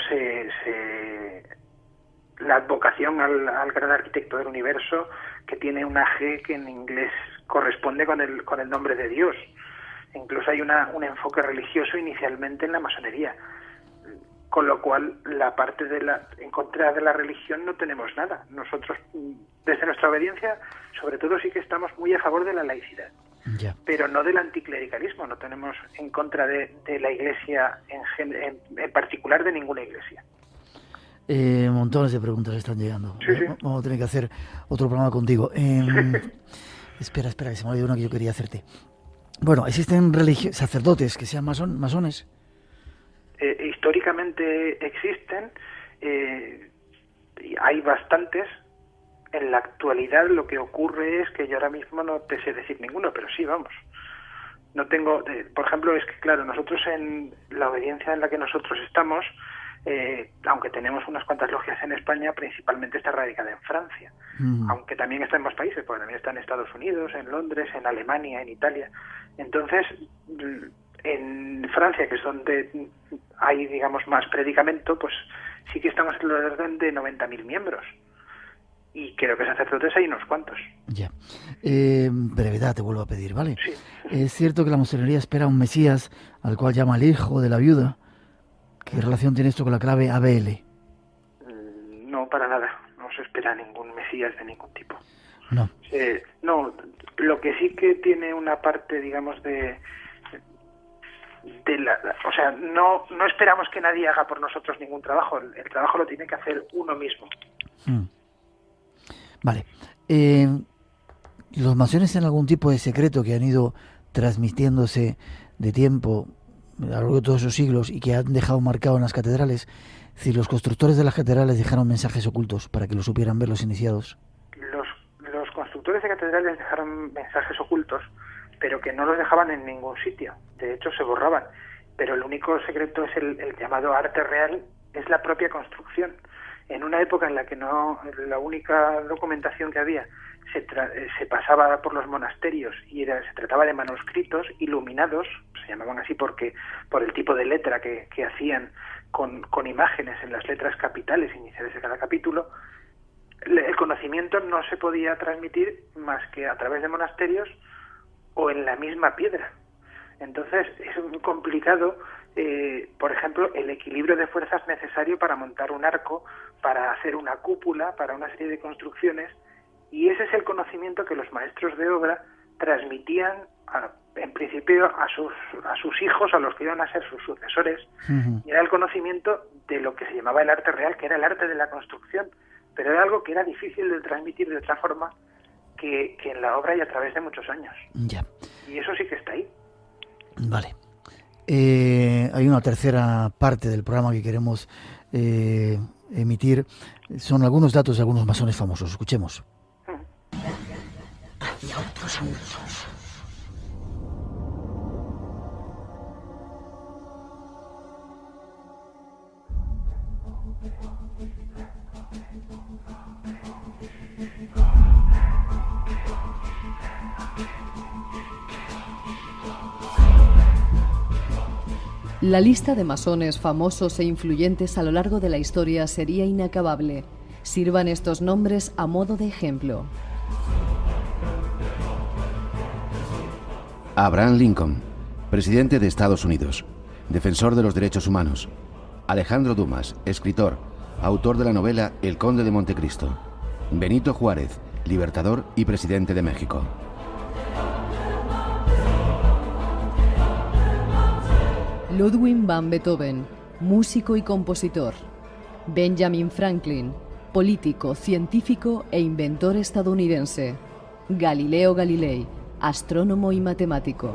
la advocación al gran arquitecto del universo, que tiene una G que en inglés corresponde con el nombre de Dios. Incluso hay un enfoque religioso inicialmente en la masonería, con lo cual la parte en contra de la religión no tenemos nada. Nosotros, desde nuestra obediencia, sobre todo sí que estamos muy a favor de la laicidad, pero no del anticlericalismo. No tenemos en contra de la Iglesia en particular, de ninguna iglesia. Montones de preguntas están llegando. Sí. Vamos a tener que hacer otro programa contigo. Espera, que se me olvidó una que yo quería hacerte. Bueno, ¿existen sacerdotes que sean masones? Históricamente existen, y hay bastantes. En la actualidad lo que ocurre es que yo ahora mismo no te sé decir ninguno, pero sí, vamos. No tengo, por ejemplo, es que claro, nosotros en la obediencia en la que nosotros estamos, aunque tenemos unas cuantas logias en España, principalmente está radicada en Francia, aunque también está en más países, porque también está en Estados Unidos, en Londres, en Alemania, en Italia. Entonces, en Francia, que es donde hay, digamos, más predicamento, pues sí que estamos en el orden de 90.000 miembros. Y creo que sacerdotes hay unos cuantos. Ya. Brevedad te vuelvo a pedir, ¿vale? Sí. ¿Es cierto que la masonería espera un Mesías al cual llama el hijo de la viuda? ¿Qué relación tiene esto con la clave ABL? No, para nada. No se espera ningún Mesías de ningún tipo. No. No, lo que sí que tiene una parte, digamos, o sea, no esperamos que nadie haga por nosotros ningún trabajo. El trabajo lo tiene que hacer uno mismo. Vale. ¿Los masones tienen algún tipo de secreto que han ido transmitiéndose de tiempo a lo largo de todos esos siglos y que han dejado marcado en las catedrales? Es decir, los constructores de las catedrales dejaron mensajes ocultos para que lo supieran ver los iniciados. Los constructores de catedrales dejaron mensajes ocultos, pero que no los dejaban en ningún sitio. De hecho, se borraban. Pero el único secreto es el llamado arte real, es la propia construcción. En una época en la que la única documentación que había se pasaba por los monasterios y se trataba de manuscritos iluminados, se llamaban así por el tipo de letra que hacían con imágenes en las letras capitales iniciales de cada capítulo. El conocimiento no se podía transmitir más que a través de monasterios o en la misma piedra. Entonces es muy complicado, por ejemplo, el equilibrio de fuerzas necesario para montar un arco, para hacer una cúpula, para una serie de construcciones, y ese es el conocimiento que los maestros de obra transmitían en principio a sus hijos, a los que iban a ser sus sucesores, y era el conocimiento de lo que se llamaba el arte real, que era el arte de la construcción, pero era algo que era difícil de transmitir de otra forma que en la obra y a través de muchos años. Ya. Y eso sí que está ahí. Vale. Hay una tercera parte del programa que queremos emitir. Son algunos datos de algunos masones famosos. Escuchemos. Hacia otros mundos. La lista de masones famosos e influyentes a lo largo de la historia sería inacabable. Sirvan estos nombres a modo de ejemplo. Abraham Lincoln, presidente de Estados Unidos, defensor de los derechos humanos. Alejandro Dumas, escritor, autor de la novela El Conde de Montecristo. Benito Juárez, libertador y presidente de México. Ludwig van Beethoven, músico y compositor. Benjamin Franklin, político, científico e inventor estadounidense. Galileo Galilei, astrónomo y matemático.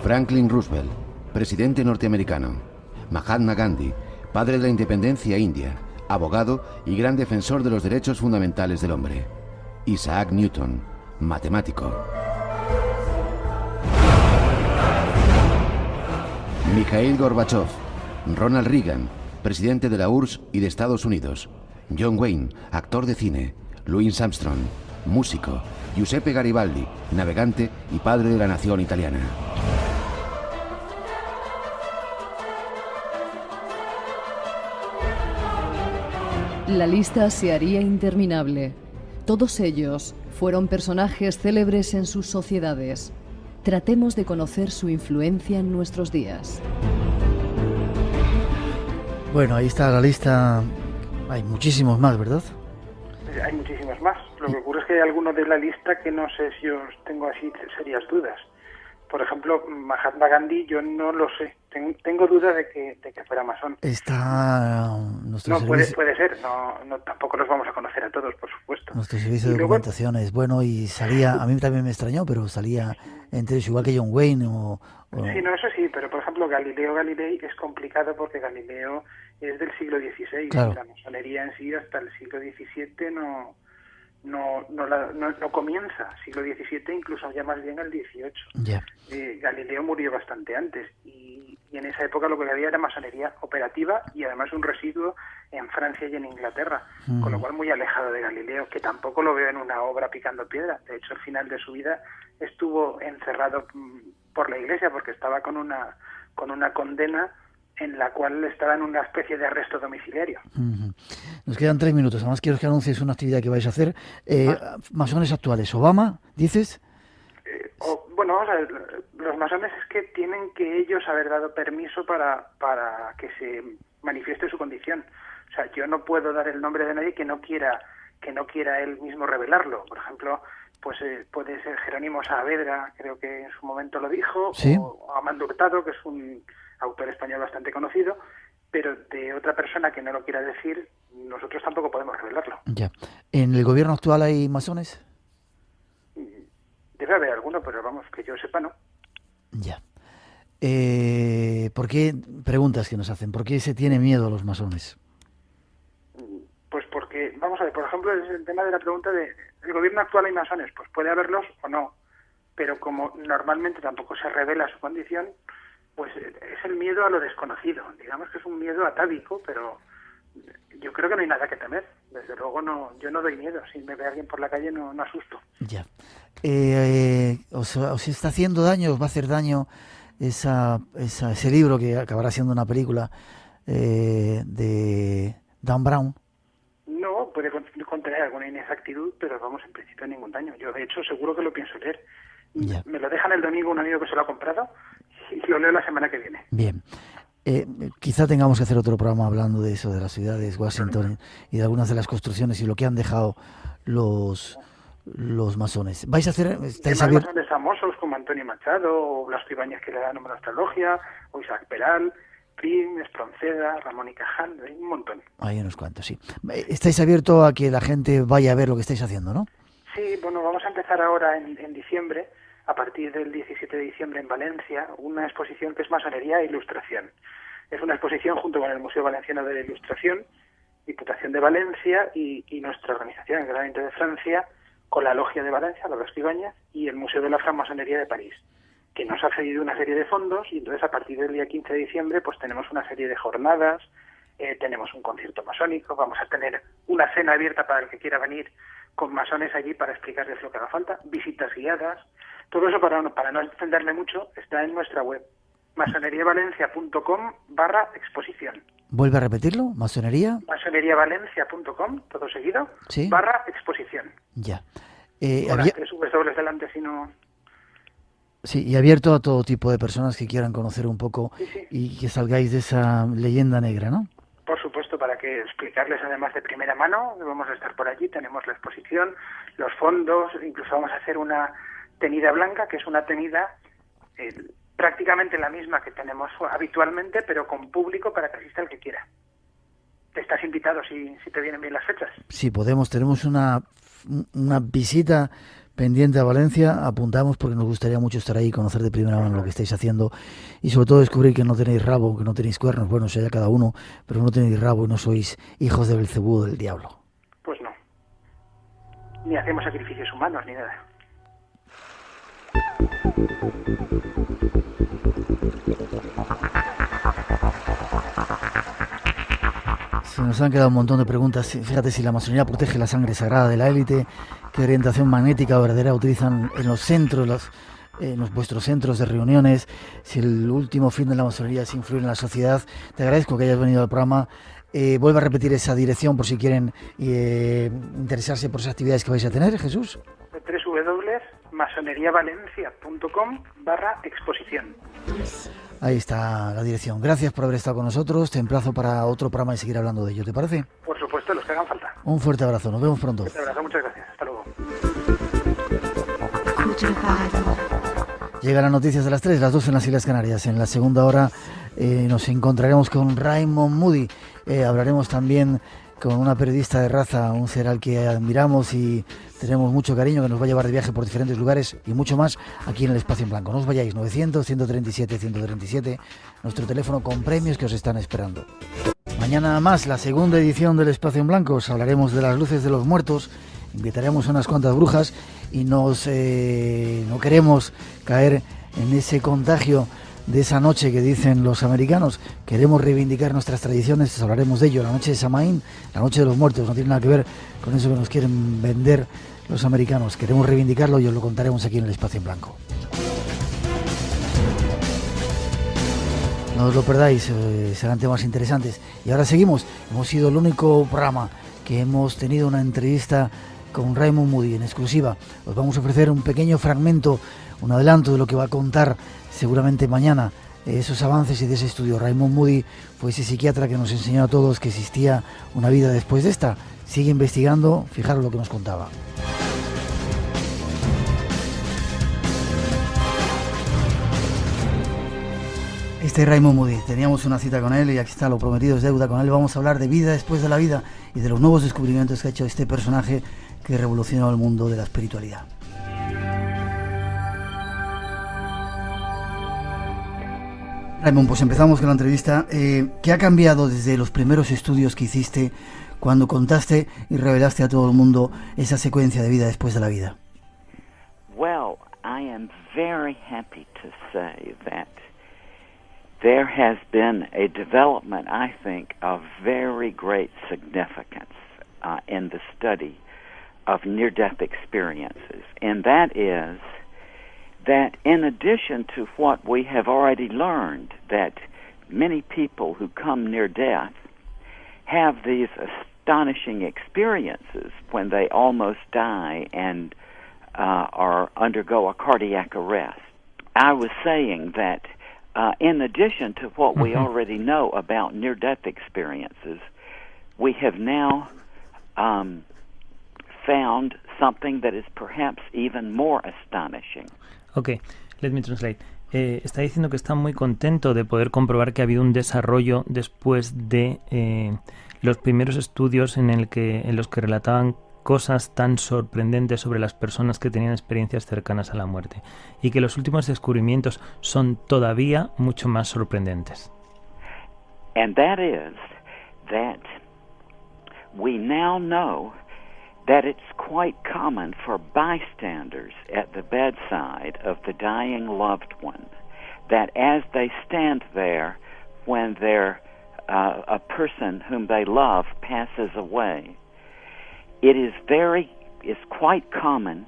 Franklin Roosevelt, presidente norteamericano. Mahatma Gandhi, padre de la independencia india, abogado y gran defensor de los derechos fundamentales del hombre. Isaac Newton, matemático. Mikhail Gorbachev, Ronald Reagan, presidente de la URSS y de Estados Unidos. John Wayne, actor de cine. Louis Armstrong, músico. Giuseppe Garibaldi, navegante y padre de la nación italiana. La lista se haría interminable. Todos ellos fueron personajes célebres en sus sociedades. Tratemos de conocer su influencia en nuestros días. Bueno, ahí está la lista. Hay muchísimos más, ¿verdad? Hay muchísimos más. Lo que ocurre es que hay algunos de la lista que no sé si os tengo así serias dudas. Por ejemplo, Mahatma Gandhi, yo no lo sé. Tengo dudas de que fuera masón. Está nuestro servicio. Puede ser. No, tampoco los vamos a conocer a todos, por supuesto. Nuestro servicio de documentación es bueno y salía, a mí también me extrañó, pero salía entre ellos igual que John Wayne o... Sí, no, eso sí, pero por ejemplo Galileo Galilei es complicado porque Galileo es del siglo XVI. Claro. Y la masonería en sí hasta el siglo XVII no comienza. Siglo XVII incluso ya más bien el XVIII. Yeah. Galileo murió bastante antes y en esa época lo que había era masonería operativa y además un residuo en Francia y en Inglaterra, con lo cual muy alejado de Galileo, que tampoco lo veo en una obra picando piedra. De hecho, al final de su vida estuvo encerrado por la Iglesia porque estaba con una condena en la cual estaba en una especie de arresto domiciliario. Nos quedan 3 minutos. Además quiero que anuncies una actividad que vais a hacer. Masones actuales. Obama, ¿dices? Bueno, vamos a ver, los masones es que tienen que ellos haber dado permiso para que se manifieste su condición. O sea, yo no puedo dar el nombre de nadie que no quiera él mismo revelarlo. Por ejemplo, pues puede ser Jerónimo Saavedra, creo que en su momento lo dijo, ¿sí? O Amando Hurtado, que es un autor español bastante conocido, pero de otra persona que no lo quiera decir, nosotros tampoco podemos revelarlo. Ya. ¿En el gobierno actual hay masones? Debe haber alguno, pero vamos, que yo sepa, no. Ya. ¿Por qué, preguntas que nos hacen, por qué se tiene miedo a los masones? Pues porque, vamos a ver, por ejemplo, el tema de la pregunta de ¿el gobierno actual hay masones? Pues puede haberlos o no, pero como normalmente tampoco se revela su condición, pues es el miedo a lo desconocido. Digamos que es un miedo atávico, pero yo creo que no hay nada que temer. Desde luego yo no doy miedo. Si me ve alguien por la calle no asusto. Ya. ¿Os está haciendo daño, os va a hacer daño ese libro que acabará siendo una película de Dan Brown? No, puede contener alguna inexactitud, pero vamos, en principio ningún daño. Yo, de hecho, seguro que lo pienso leer. Ya. Me lo dejan el domingo un amigo que se lo ha comprado y lo leo la semana que viene. Bien. Quizá tengamos que hacer otro programa hablando de eso, de las ciudades, Washington y de algunas de las construcciones y lo que han dejado los masones. ¿Vais a hacer...? ¿Estáis abiertos? Masones famosos como Antonio Machado, o Blasco Ibáñez, que le da nombre a nuestra logia, o Isaac Peral, Prim, Espronceda, Ramón y Cajal, hay un montón. Hay unos cuantos, sí. ¿Estáis abiertos a que la gente vaya a ver lo que estáis haciendo, no? Sí, bueno, vamos a empezar ahora en diciembre, a partir del 17 de diciembre en Valencia, una exposición que es Masonería e Ilustración. Es una exposición junto con el Museo Valenciano de la Ilustración, Diputación de Valencia y nuestra organización, el Granito de Francia, con la Logia de Valencia, la Blasco Ibáñez, y el Museo de la Francmasonería de París, que nos ha cedido una serie de fondos y entonces a partir del día 15 de diciembre pues tenemos una serie de jornadas, tenemos un concierto masónico, vamos a tener una cena abierta para el que quiera venir con masones allí para explicarles lo que haga falta, visitas guiadas, todo eso para no extenderme mucho está en nuestra web, masoneriavalencia.com/exposición. ¿Vuelve a repetirlo? ¿Masonería? masoneriavalencia.com, todo seguido, ¿sí? /exposición. Ya. Por las 3 W delante, si no... Sí, y abierto a todo tipo de personas que quieran conocer un poco sí. Y que salgáis de esa leyenda negra, ¿no? Por supuesto, para que explicarles además de primera mano, vamos a estar por allí, tenemos la exposición, los fondos, incluso vamos a hacer una tenida blanca, que es una tenida prácticamente la misma que tenemos habitualmente, pero con público para que asista el que quiera. Te estás invitado si te vienen bien las fechas. Sí, podemos, tenemos una visita pendiente a Valencia, apuntamos porque nos gustaría mucho estar ahí, conocer de primera mano lo que estáis haciendo y sobre todo descubrir que no tenéis rabo, que no tenéis cuernos, bueno, sea cada uno, pero no tenéis rabo y no sois hijos de Belcebú, del diablo. Pues no. Ni hacemos sacrificios humanos ni nada. Se nos han quedado un montón de preguntas. Fíjate, si la masonería protege la sangre sagrada de la élite, qué orientación magnética verdadera utilizan en los centros, en vuestros centros de reuniones, si el último fin de la masonería es influir en la sociedad. Te agradezco que hayas venido al programa. Vuelve a repetir esa dirección por si quieren interesarse por esas actividades que vais a tener, Jesús. www.masoneriavalencia.com/exposición. Ahí está la dirección. Gracias por haber estado con nosotros. Te emplazo para otro programa y seguir hablando de ello. ¿Te parece? Por supuesto, los que hagan falta. Un fuerte abrazo. Nos vemos pronto. Un fuerte abrazo. Muchas gracias. Hasta luego. Llegan las noticias de las 3, las 2 en las Islas Canarias. En la segunda hora nos encontraremos con Raymond Moody. Hablaremos también con una periodista de raza, un ser al que admiramos y tenemos mucho cariño, que nos va a llevar de viaje por diferentes lugares y mucho más aquí en el Espacio en Blanco. No os vayáis, 900-137-137, nuestro teléfono con premios que os están esperando. Mañana más, la segunda edición del Espacio en Blanco. Os hablaremos de las luces de los muertos, invitaremos a unas cuantas brujas y no queremos caer en ese contagio de esa noche que dicen los americanos. Queremos reivindicar nuestras tradiciones, os hablaremos de ello. La noche de Samaín, la noche de los muertos, no tiene nada que ver con eso que nos quieren vender los americanos. Queremos reivindicarlo y os lo contaremos aquí en el Espacio en Blanco. No os lo perdáis, serán temas interesantes. Y ahora seguimos. Hemos sido el único programa que hemos tenido una entrevista con Raymond Moody en exclusiva. Os vamos a ofrecer un pequeño fragmento, un adelanto de lo que va a contar seguramente mañana, esos avances y de ese estudio. Raymond Moody fue ese psiquiatra que nos enseñó a todos que existía una vida después de esta. Sigue investigando, fijaros lo que nos contaba. Este es Raymond Moody, teníamos una cita con él y aquí está, lo prometido es deuda. Con él vamos a hablar de vida después de la vida y de los nuevos descubrimientos que ha hecho este personaje que revolucionó el mundo de la espiritualidad. Raymond, pues empezamos con la entrevista. ¿Qué ha cambiado desde los primeros estudios que hiciste cuando contaste y revelaste a todo el mundo esa secuencia de vida después de la vida? Well, I am very happy to say that there has been a development, I think, of very great significance in the study of near-death experiences, and that is that in addition to what we have already learned, that many people who come near death have these astonishing experiences when they almost die and or undergo a cardiac arrest. I was saying that in addition to what we already know about near-death experiences, we have now found something that is perhaps even more astonishing. Okay, let me translate. Está diciendo que está muy contento de poder comprobar que ha habido un desarrollo después de los primeros estudios en los que relataban cosas tan sorprendentes sobre las personas que tenían experiencias cercanas a la muerte, y que los últimos descubrimientos son todavía mucho más sorprendentes. And that is that we now know that it's quite common for bystanders at the bedside of the dying loved one, that as they stand there when a person whom they love passes away, it is quite common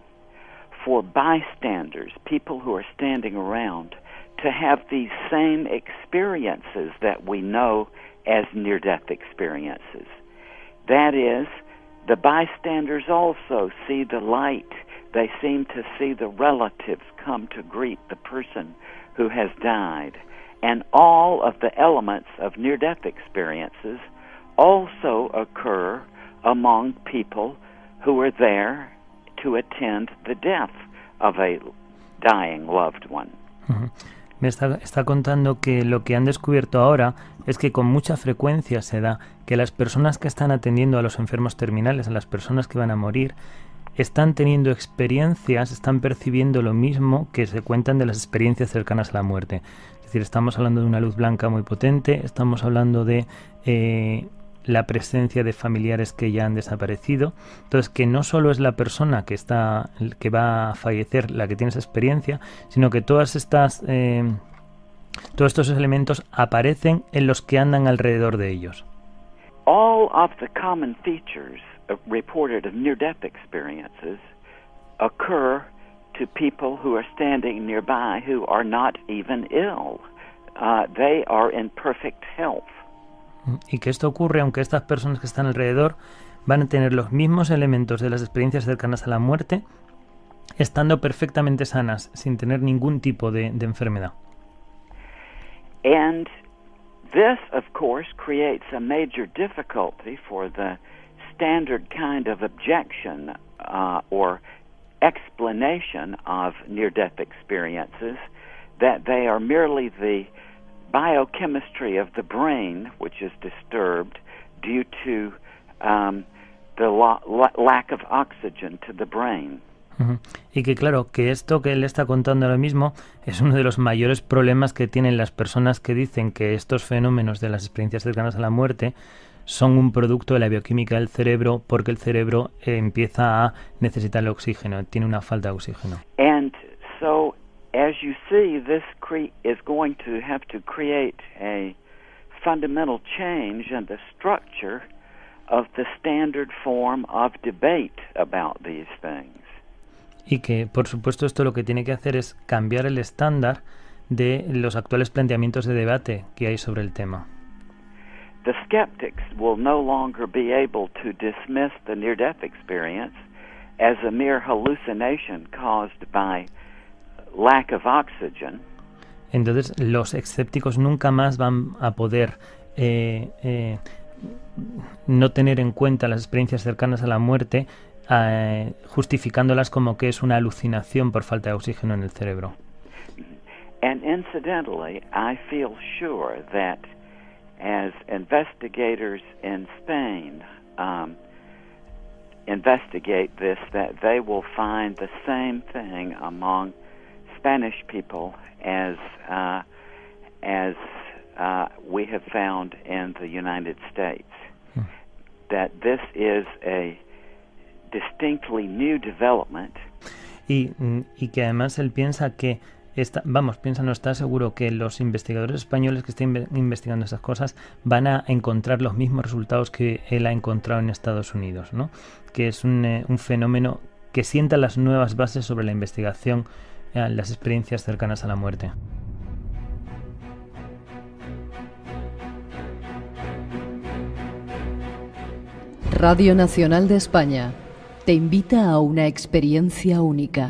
for bystanders, people who are standing around, to have these same experiences that we know as near-death experiences. That is, the bystanders also see the light. They seem to see the relatives come to greet the person who has died. And all of the elements of near-death experiences also occur among people who are there to attend the death of a dying loved one. Uh-huh. Me está contando que lo que han descubierto ahora es que con mucha frecuencia se da que las personas que están atendiendo a los enfermos terminales, a las personas que van a morir, están teniendo experiencias, están percibiendo lo mismo que se cuentan de las experiencias cercanas a la muerte. Es decir, estamos hablando de una luz blanca muy potente, estamos hablando de la presencia de familiares que ya han desaparecido. Entonces, que no solo es la persona que va a fallecer la que tiene esa experiencia, sino que todos estos elementos aparecen en los que andan alrededor de ellos. All of the common features reported of near-death experiences occur to people who are standing nearby who are not even ill. They are in perfect health. Y que esto ocurre aunque estas personas que están alrededor van a tener los mismos elementos de las experiencias cercanas a la muerte, estando perfectamente sanas, sin tener ningún tipo de enfermedad. And this, of course, creates a major difficulty for the standard kind of objection or explanation of near-death experiences, that they are merely the biochemistry of the brain which is disturbed due to the lack of oxygen to the brain. Y que claro, que esto que él está contando ahora mismo es uno de los mayores problemas que tienen las personas que dicen que estos fenómenos de las experiencias cercanas a la muerte son un producto de la bioquímica del cerebro, porque el cerebro empieza a necesitar el oxígeno, tiene una falta de oxígeno. And so, as you see, this is going to have to create a fundamental change in the structure of the standard form of debate about these things. Y que, por supuesto, esto lo que tiene que hacer es cambiar el estándar de los actuales planteamientos de debate que hay sobre el tema. The skeptics will no longer be able to dismiss the near-death experience as a mere hallucination caused by lack of oxygen. Entonces, los escépticos nunca más van a poder no tener en cuenta las experiencias cercanas a la muerte, justificándolas como que es una alucinación por falta de oxígeno en el cerebro. And incidentally, I feel sure that as investigators in Spain investigate this, that they will find the same thing among Spanish people as we have found in the United States. That this is a distinctly new development. Y que además él piensa que no está seguro que los investigadores españoles que estén investigando esas cosas van a encontrar los mismos resultados que él ha encontrado en Estados Unidos, ¿no? Que es un fenómeno que sienta las nuevas bases sobre la investigación, las experiencias cercanas a la muerte. Radio Nacional de España te invita a una experiencia única.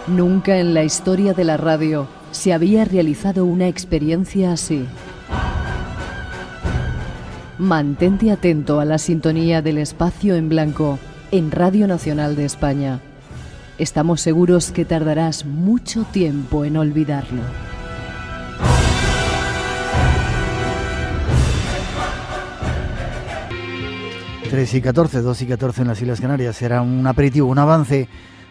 Nunca en la historia de la radio se había realizado una experiencia así. Mantente atento a la sintonía del espacio en blanco en Radio Nacional de España. Estamos seguros que tardarás mucho tiempo en olvidarlo. Tres y 14, 2 y 14 en las Islas Canarias. Será un aperitivo, un avance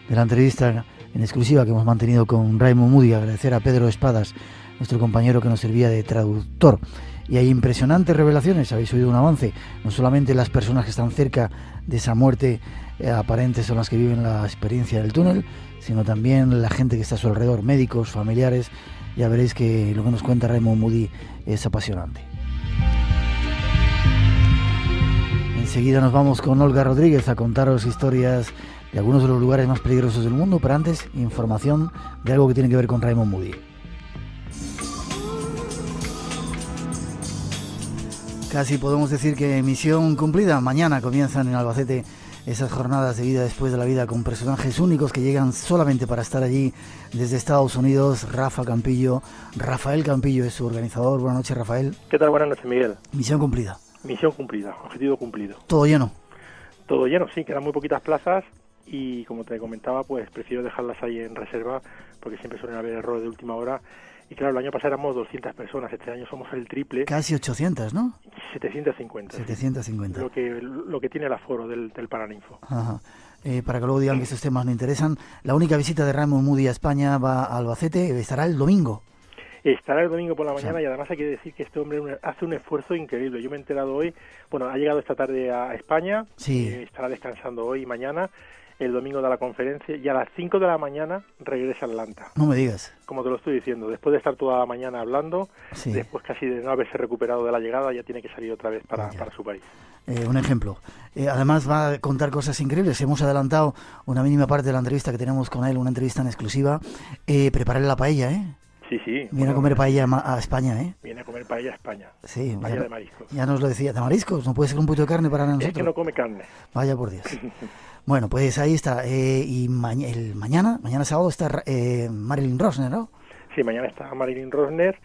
de la entrevista en exclusiva que hemos mantenido con Raymond Moody. Agradecer a Pedro Espadas, nuestro compañero que nos servía de traductor. Y hay impresionantes revelaciones, habéis oído un avance. No solamente las personas que están cerca de esa muerte aparente son las que viven la experiencia del túnel, sino también la gente que está a su alrededor, médicos, familiares. Ya veréis que lo que nos cuenta Raymond Moody es apasionante. Enseguida nos vamos con Olga Rodríguez a contaros historias de algunos de los lugares más peligrosos del mundo, pero antes información de algo que tiene que ver con Raymond Moody. Casi podemos decir que misión cumplida. Mañana comienzan en Albacete esas jornadas de vida después de la vida con personajes únicos que llegan solamente para estar allí desde Estados Unidos. Rafael Campillo es su organizador. Buenas noches, Rafael. ¿Qué tal? Buenas noches, Miguel. Misión cumplida. Misión cumplida, objetivo cumplido. ¿Todo lleno? Todo lleno, sí, quedan muy poquitas plazas y como te comentaba, pues prefiero dejarlas ahí en reserva porque siempre suelen haber errores de última hora. Y claro, el año pasado éramos 200 personas, este año somos el triple. Casi 800, ¿no? 750. 750. Sí. Lo que tiene el aforo del Paraninfo. Ajá. Para que luego digan que estos temas no interesan, la única visita de Raymond Moody a España va a Albacete, estará el domingo. Estará el domingo por la mañana y además hay que decir que este hombre hace un esfuerzo increíble. Yo me he enterado hoy, ha llegado esta tarde a España, sí. Estará descansando hoy y mañana, el domingo da la conferencia y a las 5 de la mañana regresa a Atlanta. No me digas. Como te lo estoy diciendo, después de estar toda la mañana hablando, sí. Después casi de no haberse recuperado de la llegada, ya tiene que salir otra vez para su país. Un ejemplo. Además va a contar cosas increíbles. Hemos adelantado una mínima parte de la entrevista que tenemos con él, una entrevista en exclusiva. Prepararle la paella, ¿eh? Sí. Viene a comer paella a España, ¿eh? Viene a comer paella a España. Sí. Paella de mariscos. Ya nos lo decía. ¿De mariscos? ¿No puede ser un poquito de carne para nosotros? Es que no come carne. Vaya por Dios. Bueno, pues ahí está. Y mañana sábado está Marilyn Rosner, ¿no? Sí, mañana está Marilyn Rosner.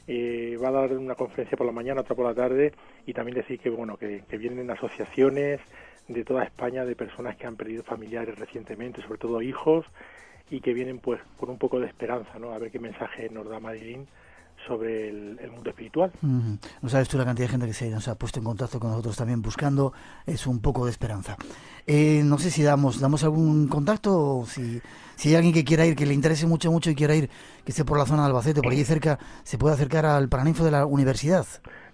Va a dar una conferencia por la mañana, otra por la tarde, y también decir que bueno que vienen asociaciones de toda España de personas que han perdido familiares recientemente, sobre todo hijos, y que vienen pues con un poco de esperanza, ¿no? A ver qué mensaje nos da Marilyn sobre el mundo espiritual. No sabes tú la cantidad de gente que se ha puesto en contacto con nosotros también buscando un poco de esperanza. No sé si damos algún contacto, o si hay alguien que quiera ir, que le interese mucho y quiera ir, que esté por la zona de Albacete, por allí cerca, se puede acercar al Paraninfo de la universidad.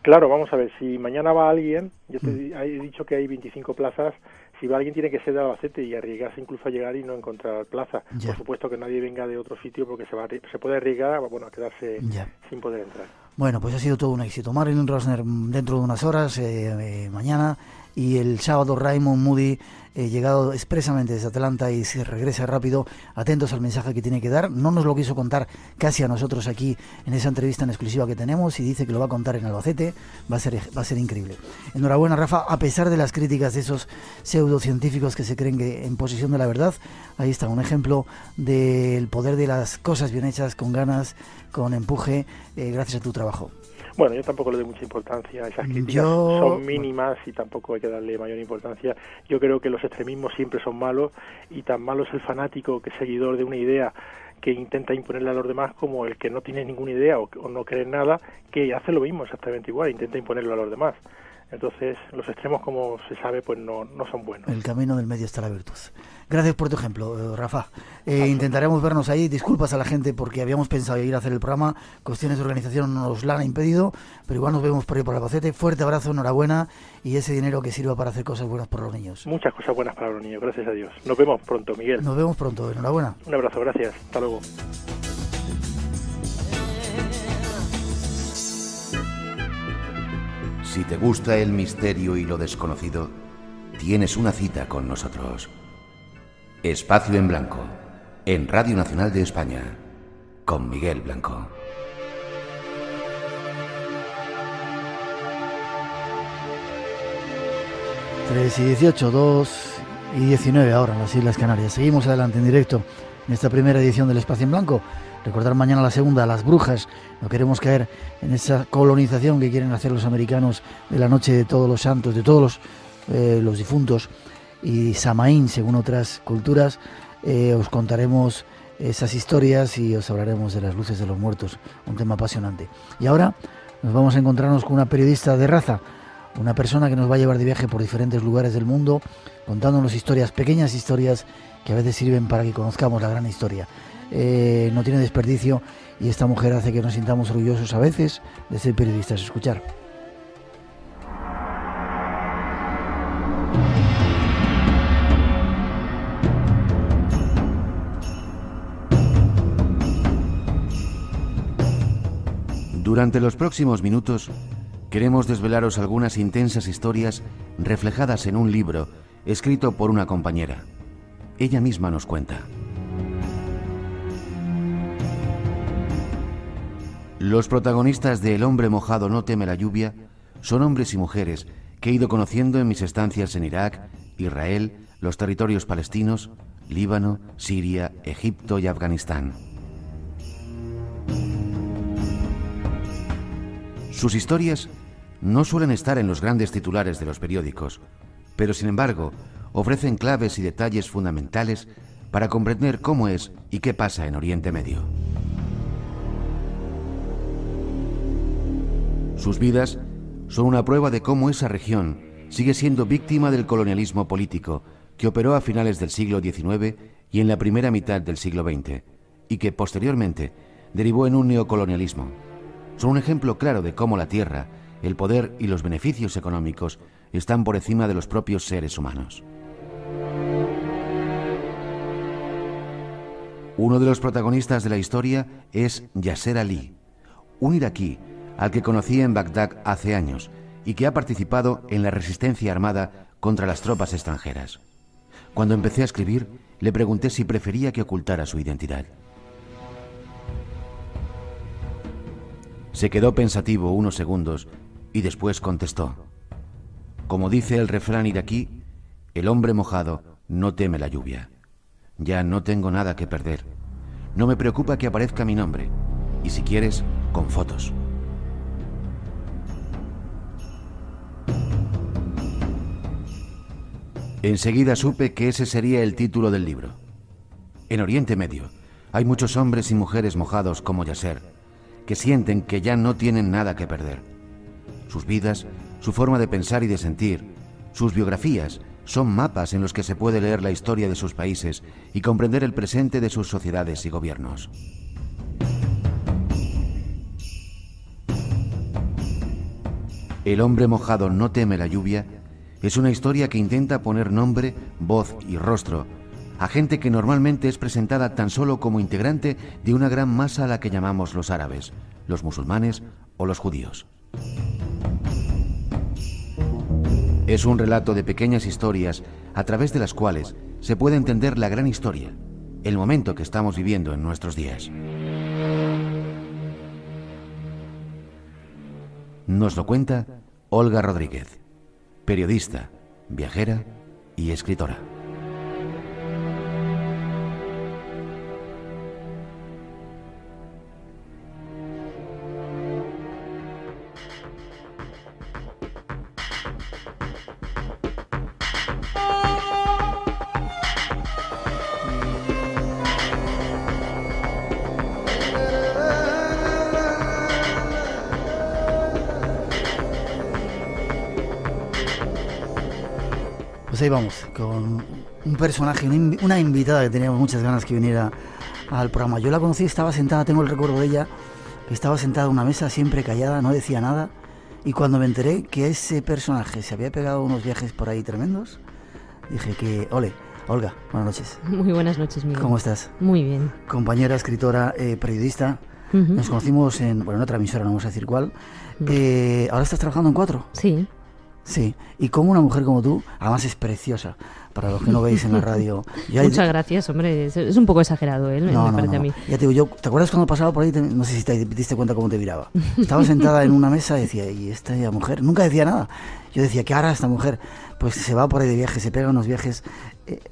Claro, vamos a ver, si mañana va alguien, yo te he dicho que hay 25 plazas, si va alguien tiene que ser de Albacete y arriesgarse incluso a llegar y no encontrar plaza. Ya. Por supuesto que nadie venga de otro sitio porque se puede arriesgar a quedarse sin poder entrar. Bueno, pues ha sido todo un éxito. Marilyn Rosner dentro de unas horas, mañana, y el sábado Raymond Moody, llegado expresamente desde Atlanta y se regresa rápido. Atentos al mensaje que tiene que dar. No nos lo quiso contar casi a nosotros aquí en esa entrevista en exclusiva que tenemos, y dice que lo va a contar en Albacete. Va a ser increíble. Enhorabuena, Rafa, a pesar de las críticas de esos pseudocientíficos que se creen que en posesión de la verdad. Ahí está un ejemplo del poder de las cosas bien hechas, con ganas, con empuje, gracias a tu trabajo. Bueno, yo tampoco le doy mucha importancia a esas críticas, son mínimas y tampoco hay que darle mayor importancia. Yo creo que los extremismos siempre son malos, y tan malo es el fanático que es seguidor de una idea que intenta imponerle a los demás como el que no tiene ninguna idea o no cree en nada, que hace lo mismo exactamente igual, intenta imponerlo a los demás. Entonces, los extremos, como se sabe, pues no son buenos. El camino del medio está la virtud. Gracias por tu ejemplo, Rafa. Intentaremos vernos ahí. Disculpas a la gente porque habíamos pensado ir a hacer el programa. Cuestiones de organización nos la han impedido, pero igual nos vemos por ahí por Albacete. Fuerte abrazo, enhorabuena, y ese dinero que sirva para hacer cosas buenas por los niños. Muchas cosas buenas para los niños, gracias a Dios. Nos vemos pronto, Miguel. Nos vemos pronto, enhorabuena. Un abrazo, gracias. Hasta luego. Si te gusta el misterio y lo desconocido, tienes una cita con nosotros. Espacio en Blanco, en Radio Nacional de España, con Miguel Blanco. Tres y 18, 2 y 19 ahora en las Islas Canarias. Seguimos adelante en directo en esta primera edición del Espacio en Blanco. Recordar mañana la segunda, las brujas. No queremos caer en esa colonización que quieren hacer los americanos de la noche de todos los santos, de todos los difuntos, y Samaín, según otras culturas. Os contaremos esas historias y os hablaremos de las luces de los muertos, un tema apasionante. Y ahora nos vamos a encontrarnos con una periodista de raza, una persona que nos va a llevar de viaje por diferentes lugares del mundo, contándonos historias, pequeñas historias que a veces sirven para que conozcamos la gran historia. No tiene desperdicio, y esta mujer hace que nos sintamos orgullosos a veces de ser periodistas. Escuchar. Durante los próximos minutos queremos desvelaros algunas intensas historias reflejadas en un libro escrito por una compañera. Ella misma nos cuenta. Los protagonistas de El hombre mojado no teme la lluvia son hombres y mujeres que he ido conociendo en mis estancias en Irak, Israel, los territorios palestinos, Líbano, Siria, Egipto y Afganistán. Sus historias no suelen estar en los grandes titulares de los periódicos, pero sin embargo ofrecen claves y detalles fundamentales para comprender cómo es y qué pasa en Oriente Medio. Sus vidas son una prueba de cómo esa región sigue siendo víctima del colonialismo político que operó a finales del siglo XIX y en la primera mitad del siglo XX, y que posteriormente derivó en un neocolonialismo. Son un ejemplo claro de cómo la tierra, el poder y los beneficios económicos están por encima de los propios seres humanos. Uno de los protagonistas de la historia es Yasser Ali, un iraquí al que conocí en Bagdad hace años y que ha participado en la resistencia armada contra las tropas extranjeras. Cuando empecé a escribir, le pregunté si prefería que ocultara su identidad. Se quedó pensativo unos segundos y después contestó. Como dice el refrán iraquí, el hombre mojado no teme la lluvia. Ya no tengo nada que perder. No me preocupa que aparezca mi nombre. Y si quieres, con fotos. Enseguida supe que ese sería el título del libro. En Oriente Medio hay muchos hombres y mujeres mojados como Yasser, que sienten que ya no tienen nada que perder. Sus vidas, su forma de pensar y de sentir, sus biografías, son mapas en los que se puede leer la historia de sus países y comprender el presente de sus sociedades y gobiernos. El hombre mojado no teme la lluvia es una historia que intenta poner nombre, voz y rostro a gente que normalmente es presentada tan solo como integrante de una gran masa a la que llamamos los árabes, los musulmanes o los judíos. Es un relato de pequeñas historias a través de las cuales se puede entender la gran historia, el momento que estamos viviendo en nuestros días. Nos lo cuenta Olga Rodríguez, periodista, viajera y escritora. Pues ahí vamos, con un personaje, una invitada que teníamos muchas ganas que viniera al programa. Yo la conocí, estaba sentada, tengo el recuerdo de ella, que estaba sentada en una mesa siempre callada, no decía nada. Y cuando me enteré que ese personaje se había pegado unos viajes por ahí tremendos, dije que, ole, Olga, buenas noches. Muy buenas noches, Miguel. ¿Cómo estás? Muy bien. Compañera, escritora, periodista. Nos conocimos en otra emisora, no vamos a decir cuál. ¿Ahora estás trabajando en 4? Sí. Sí, y como una mujer como tú, además es preciosa, para los que no veis en la radio. Muchas gracias, hombre, es un poco exagerado, ¿eh? Me parece a mí. Ya te digo, yo, ¿te acuerdas cuando pasaba por ahí? No sé si te diste cuenta cómo te miraba. Estaba sentada en una mesa y decía, ¿y esta mujer? Nunca decía nada. Yo decía, ¿qué hará esta mujer? Pues se va por ahí de viaje, se pega unos viajes.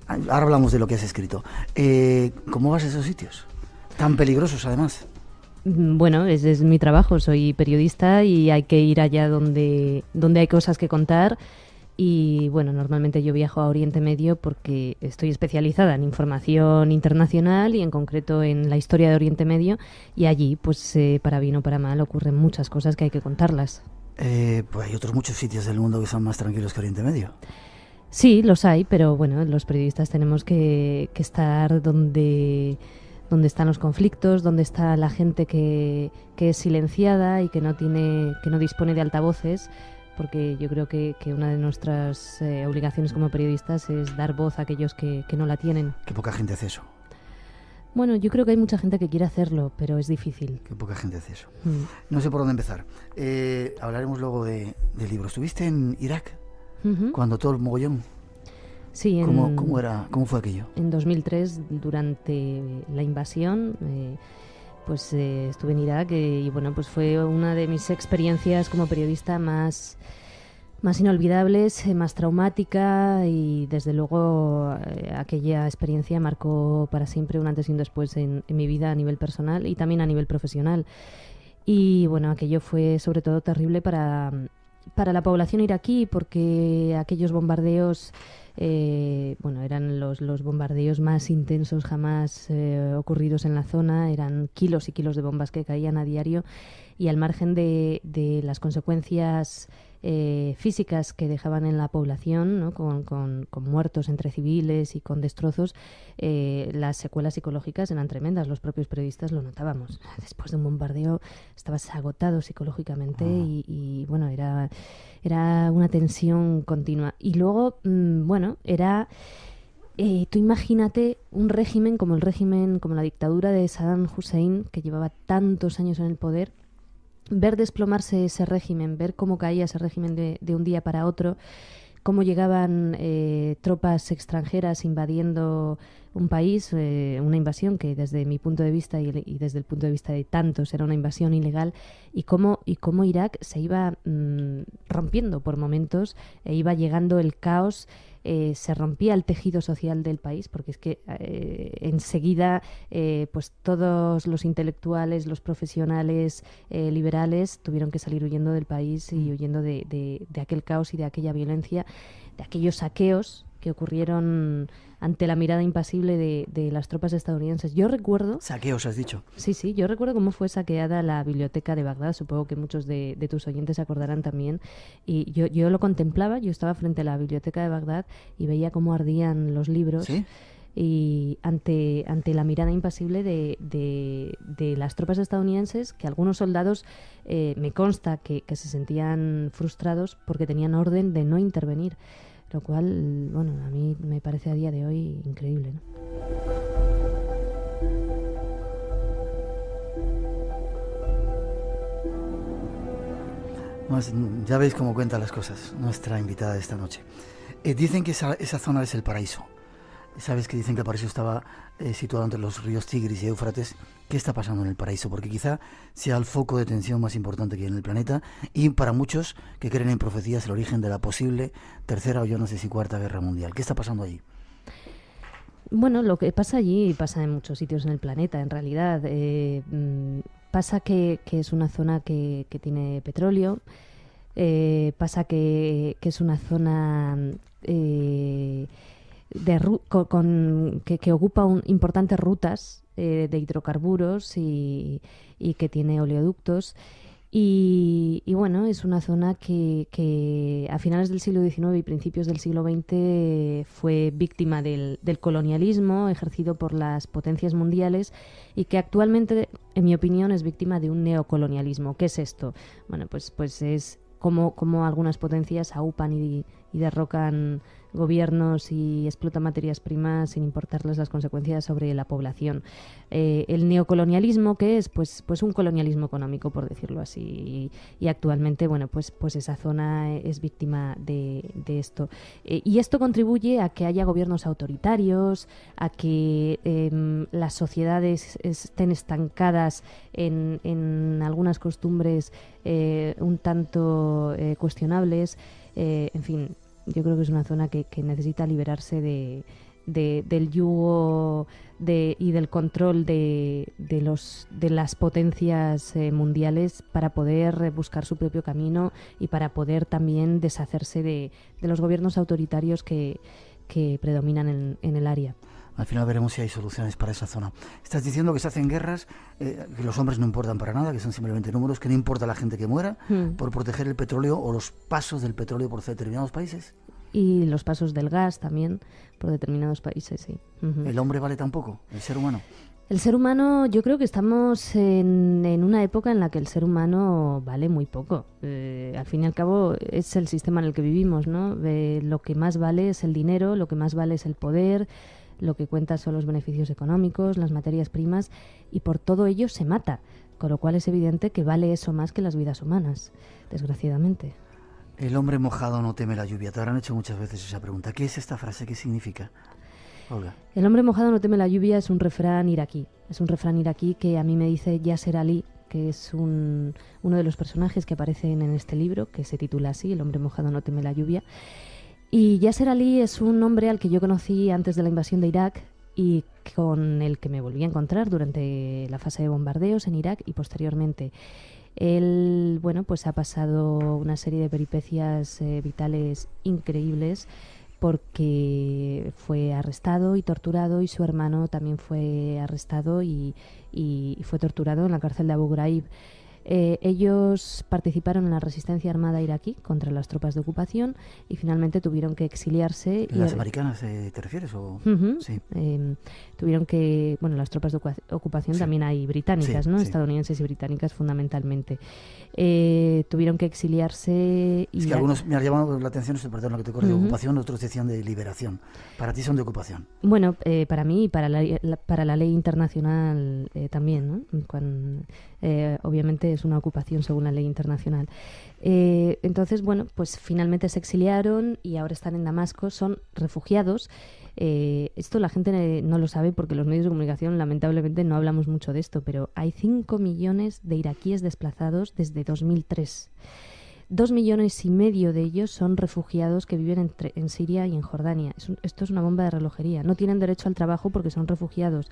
Ahora hablamos de lo que has escrito. ¿Cómo vas a esos sitios? Tan peligrosos, además. Bueno, es mi trabajo, soy periodista y hay que ir allá donde hay cosas que contar. Y bueno, normalmente yo viajo a Oriente Medio porque estoy especializada en información internacional y en concreto en la historia de Oriente Medio, y allí, pues para bien o para mal, ocurren muchas cosas que hay que contarlas. Pues hay otros muchos sitios del mundo que son más tranquilos que Oriente Medio. Sí, los hay, pero bueno, los periodistas tenemos que estar donde están los conflictos, donde está la gente que es silenciada y que no dispone de altavoces, porque yo creo que una de nuestras obligaciones como periodistas es dar voz a aquellos que no la tienen. Qué poca gente hace eso. Bueno, yo creo que hay mucha gente que quiere hacerlo, pero es difícil. Qué poca gente hace eso. No sé por dónde empezar. Hablaremos luego de libros. ¿Estuviste en Irak? Cuando todo el mogollón... Sí, ¿Cómo fue aquello? En 2003, durante la invasión, estuve en Irak y bueno, pues fue una de mis experiencias como periodista más inolvidables, más traumática, y desde luego aquella experiencia marcó para siempre un antes y un después en mi vida a nivel personal y también a nivel profesional. Y bueno, aquello fue sobre todo terrible para la población iraquí, porque aquellos bombardeos eran los bombardeos más intensos jamás ocurridos en la zona. Eran kilos y kilos de bombas que caían a diario, y al margen de las consecuencias físicas que dejaban en la población, ¿no? con muertos entre civiles y con destrozos, las secuelas psicológicas eran tremendas. Los propios periodistas lo notábamos. Después de un bombardeo estabas agotado psicológicamente y bueno, era una tensión continua. Y luego, era... tú imagínate un régimen como la dictadura de Saddam Hussein, que llevaba tantos años en el poder, ver desplomarse ese régimen, ver cómo caía ese régimen de un día para otro, cómo llegaban tropas extranjeras invadiendo un país, una invasión que desde mi punto de vista y desde el punto de vista de tantos era una invasión ilegal, y cómo Irak se iba rompiendo por momentos, e iba llegando el caos, se rompía el tejido social del país, porque es que enseguida pues todos los intelectuales, los profesionales liberales tuvieron que salir huyendo del país y huyendo de aquel caos y de aquella violencia, de aquellos saqueos que ocurrieron ante la mirada impasible de las tropas estadounidenses. Yo recuerdo... Saqueos, has dicho. Sí, yo recuerdo cómo fue saqueada la biblioteca de Bagdad, supongo que muchos de tus oyentes se acordarán también, y yo lo contemplaba, yo estaba frente a la biblioteca de Bagdad y veía cómo ardían los libros. ¿Sí? Y ante la mirada impasible de las tropas estadounidenses, que algunos soldados me consta que se sentían frustrados porque tenían orden de no intervenir. Lo cual, bueno, a mí me parece a día de hoy increíble, ¿no? Pues, ya veis cómo cuenta las cosas nuestra invitada de esta noche. Dicen que esa zona es el paraíso. Sabes que dicen que el paraíso estaba situado entre los ríos Tigris y Éufrates. ¿Qué está pasando en el paraíso? Porque quizá sea el foco de tensión más importante que hay en el planeta, y para muchos que creen en profecías el origen de la posible tercera o yo no sé si cuarta guerra mundial. ¿Qué está pasando allí? Bueno, lo que pasa allí pasa en muchos sitios en el planeta, en realidad. Pasa que es una zona que tiene petróleo, pasa que es una zona... que ocupa importantes rutas de hidrocarburos y que tiene oleoductos, y bueno, es una zona que a finales del siglo XIX y principios del siglo XX fue víctima del colonialismo ejercido por las potencias mundiales, y que actualmente, en mi opinión, es víctima de un neocolonialismo. ¿Qué es esto? Bueno, pues es como algunas potencias aupan y derrocan gobiernos y explotan materias primas sin importarles las consecuencias sobre la población. El neocolonialismo, ¿qué es? Pues un colonialismo económico, por decirlo así, y actualmente, bueno, pues esa zona es víctima de esto. Y esto contribuye a que haya gobiernos autoritarios, a que las sociedades estén estancadas en algunas costumbres un tanto cuestionables, en fin. Yo creo que es una zona que necesita liberarse del yugo y del control de las potencias mundiales, para poder buscar su propio camino y para poder también deshacerse de los gobiernos autoritarios que predominan en el área. Al final veremos si hay soluciones para esa zona. Estás diciendo que se hacen guerras, que los hombres no importan para nada, que son simplemente números, que no importa la gente que muera por proteger el petróleo o los pasos del petróleo por determinados países. Y los pasos del gas también por determinados países, sí. ¿El hombre vale tan poco, el ser humano? El ser humano, yo creo que estamos en una época en la que el ser humano vale muy poco. Al fin y al cabo es el sistema en el que vivimos, ¿no? Lo que más vale es el dinero, lo que más vale es el poder, lo que cuenta son los beneficios económicos, las materias primas, y por todo ello se mata, con lo cual es evidente que vale eso más que las vidas humanas, desgraciadamente. El hombre mojado no teme la lluvia. Te habrán hecho muchas veces esa pregunta. ¿Qué es esta frase? ¿Qué significa? Olga. El hombre mojado no teme la lluvia es un refrán iraquí. Es un refrán iraquí que a mí me dice Yasser Ali, que es uno de los personajes que aparecen en este libro, que se titula así, El hombre mojado no teme la lluvia. Y Yasser Ali es un hombre al que yo conocí antes de la invasión de Irak y con el que me volví a encontrar durante la fase de bombardeos en Irak y posteriormente. Él, bueno, pues ha pasado una serie de peripecias vitales increíbles, porque fue arrestado y torturado, y su hermano también fue arrestado y fue torturado en la cárcel de Abu Ghraib. Ellos participaron en la resistencia armada iraquí contra las tropas de ocupación y finalmente tuvieron que exiliarse. ¿Las americanas te refieres? O... Sí. Tuvieron que, bueno, las tropas de ocupación también hay británicas, ¿no? Sí. Estadounidenses y británicas fundamentalmente. Tuvieron que exiliarse. Y es que algunos me han llamado la atención, perdón, lo que te corre de ocupación, otros decían de liberación. Para ti son de ocupación. Bueno, para mí y para la ley internacional también, ¿no? Obviamente obviamente es una ocupación según la ley internacional. Entonces, bueno, pues finalmente se exiliaron y ahora están en Damasco, son refugiados. Esto la gente no lo sabe porque los medios de comunicación lamentablemente no hablamos mucho de esto, pero hay 5 millones de iraquíes desplazados desde 2003. 2,5 millones de ellos son refugiados que viven en Siria y en Jordania. Esto es una bomba de relojería. No tienen derecho al trabajo porque son refugiados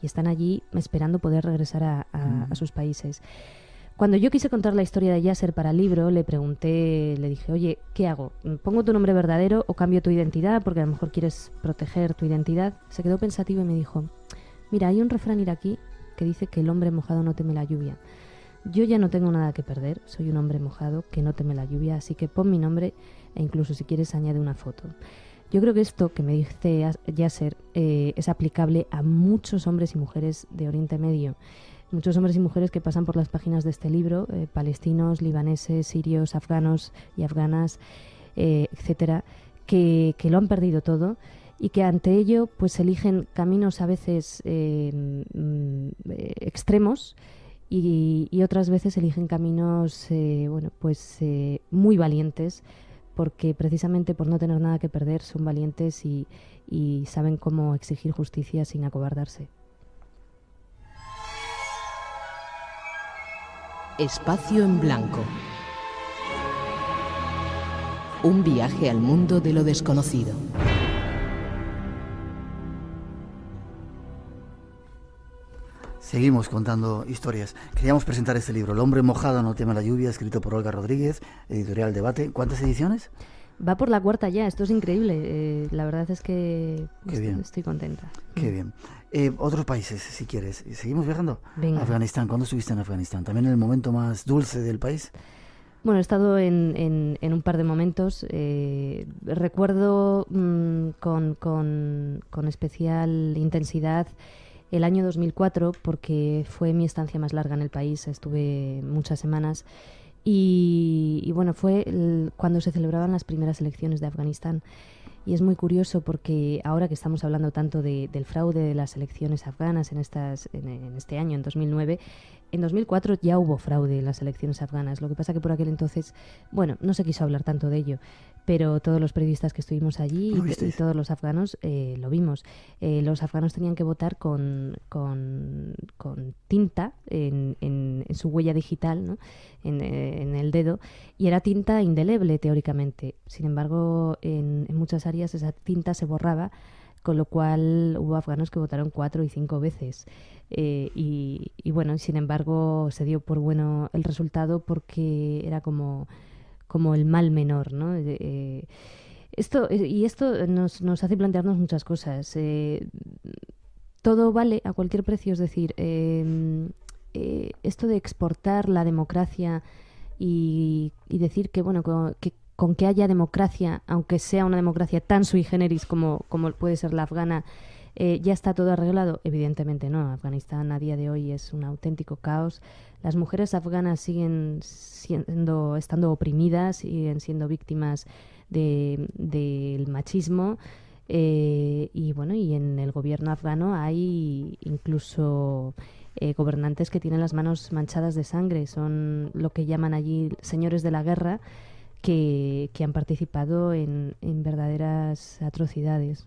y están allí esperando poder regresar a sus países. Cuando yo quise contar la historia de Yasser para el libro, le dije, oye, ¿qué hago? ¿Pongo tu nombre verdadero o cambio tu identidad? Porque a lo mejor quieres proteger tu identidad. Se quedó pensativo y me dijo, mira, hay un refrán iraquí que dice que el hombre mojado no teme la lluvia. Yo ya no tengo nada que perder, soy un hombre mojado que no teme la lluvia, así que pon mi nombre e incluso si quieres añade una foto. Yo creo que esto que me dice Yasser es aplicable a muchos hombres y mujeres de Oriente Medio. Muchos hombres y mujeres que pasan por las páginas de este libro, palestinos, libaneses, sirios, afganos y afganas, etcétera, que lo han perdido todo y que ante ello pues eligen caminos a veces extremos y otras veces eligen caminos muy valientes, porque precisamente por no tener nada que perder son valientes y saben cómo exigir justicia sin acobardarse. Espacio en Blanco. Un viaje al mundo de lo desconocido. Seguimos contando historias. Queríamos presentar este libro, El hombre mojado no teme la lluvia, escrito por Olga Rodríguez, editorial Debate. ¿Cuántas ediciones? Va por la 4ª ya, esto es increíble. La verdad es que estoy contenta. Qué bien. Otros países, si quieres. ¿Seguimos viajando? Venga. Afganistán. ¿Cuándo estuviste en Afganistán? ¿También en el momento más dulce del país? Bueno, he estado en un par de momentos. Recuerdo con especial intensidad el año 2004, porque fue mi estancia más larga en el país. Estuve muchas semanas. Y bueno, fue cuando se celebraban las primeras elecciones de Afganistán. Y es muy curioso porque ahora que estamos hablando tanto del fraude de las elecciones afganas en este año, en 2009, en 2004 ya hubo fraude en las elecciones afganas. Lo que pasa que por aquel entonces, bueno, no se quiso hablar tanto de ello, pero todos los periodistas que estuvimos allí y todos los afganos lo vimos. Los afganos tenían que votar con tinta en su huella digital, ¿no? en el dedo, y era tinta indeleble teóricamente. Sin embargo, en muchas áreas esa tinta se borraba, con lo cual hubo afganos que votaron 4 y 5 veces. Y bueno, sin embargo se dio por bueno el resultado porque era como el mal menor, ¿no? Esto nos hace plantearnos muchas cosas. Todo vale a cualquier precio, es decir, esto de exportar la democracia y decir que bueno con que haya democracia, aunque sea una democracia tan sui generis como puede ser la afgana, ¿ya está todo arreglado? Evidentemente no. Afganistán a día de hoy es un auténtico caos. Las mujeres afganas siguen estando oprimidas, siguen siendo víctimas del machismo. Y bueno, y en el gobierno afgano hay incluso gobernantes que tienen las manos manchadas de sangre. Son lo que llaman allí señores de la guerra, que han participado en verdaderas atrocidades.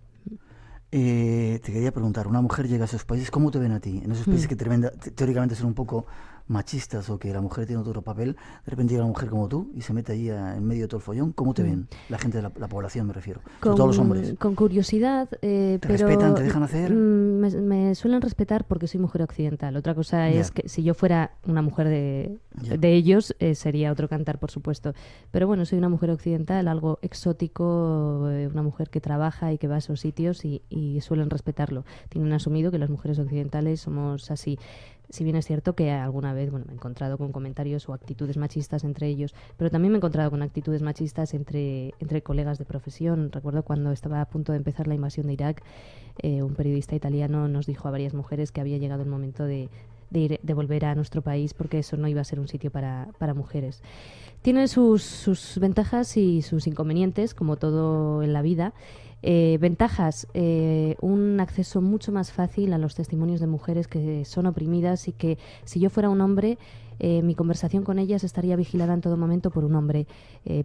Te quería preguntar, una mujer llega a esos países, ¿cómo te ven a ti? En esos países que teóricamente son un poco machistas o que la mujer tiene otro papel, de repente llega una mujer como tú y se mete allí en medio de todo el follón. ¿Cómo te ven? La gente de la población, me refiero. Sobre todo los hombres. Con curiosidad, ¿Te pero respetan? ¿Te dejan hacer? Me suelen respetar porque soy mujer occidental. Otra cosa es que si yo fuera una mujer de ellos, sería otro cantar, por supuesto. Pero bueno, soy una mujer occidental, algo exótico, una mujer que trabaja y que va a esos sitios y suelen respetarlo. Tienen asumido que las mujeres occidentales somos así. Si bien es cierto que alguna vez me he encontrado con comentarios o actitudes machistas entre ellos, pero también me he encontrado con actitudes machistas entre colegas de profesión. Recuerdo cuando estaba a punto de empezar la invasión de Irak, un periodista italiano nos dijo a varias mujeres que había llegado el momento de volver a nuestro país porque eso no iba a ser un sitio para mujeres. Tiene sus ventajas y sus inconvenientes, como todo en la vida. Ventajas, un acceso mucho más fácil a los testimonios de mujeres que son oprimidas y que si yo fuera un hombre mi conversación con ellas estaría vigilada en todo momento por un hombre,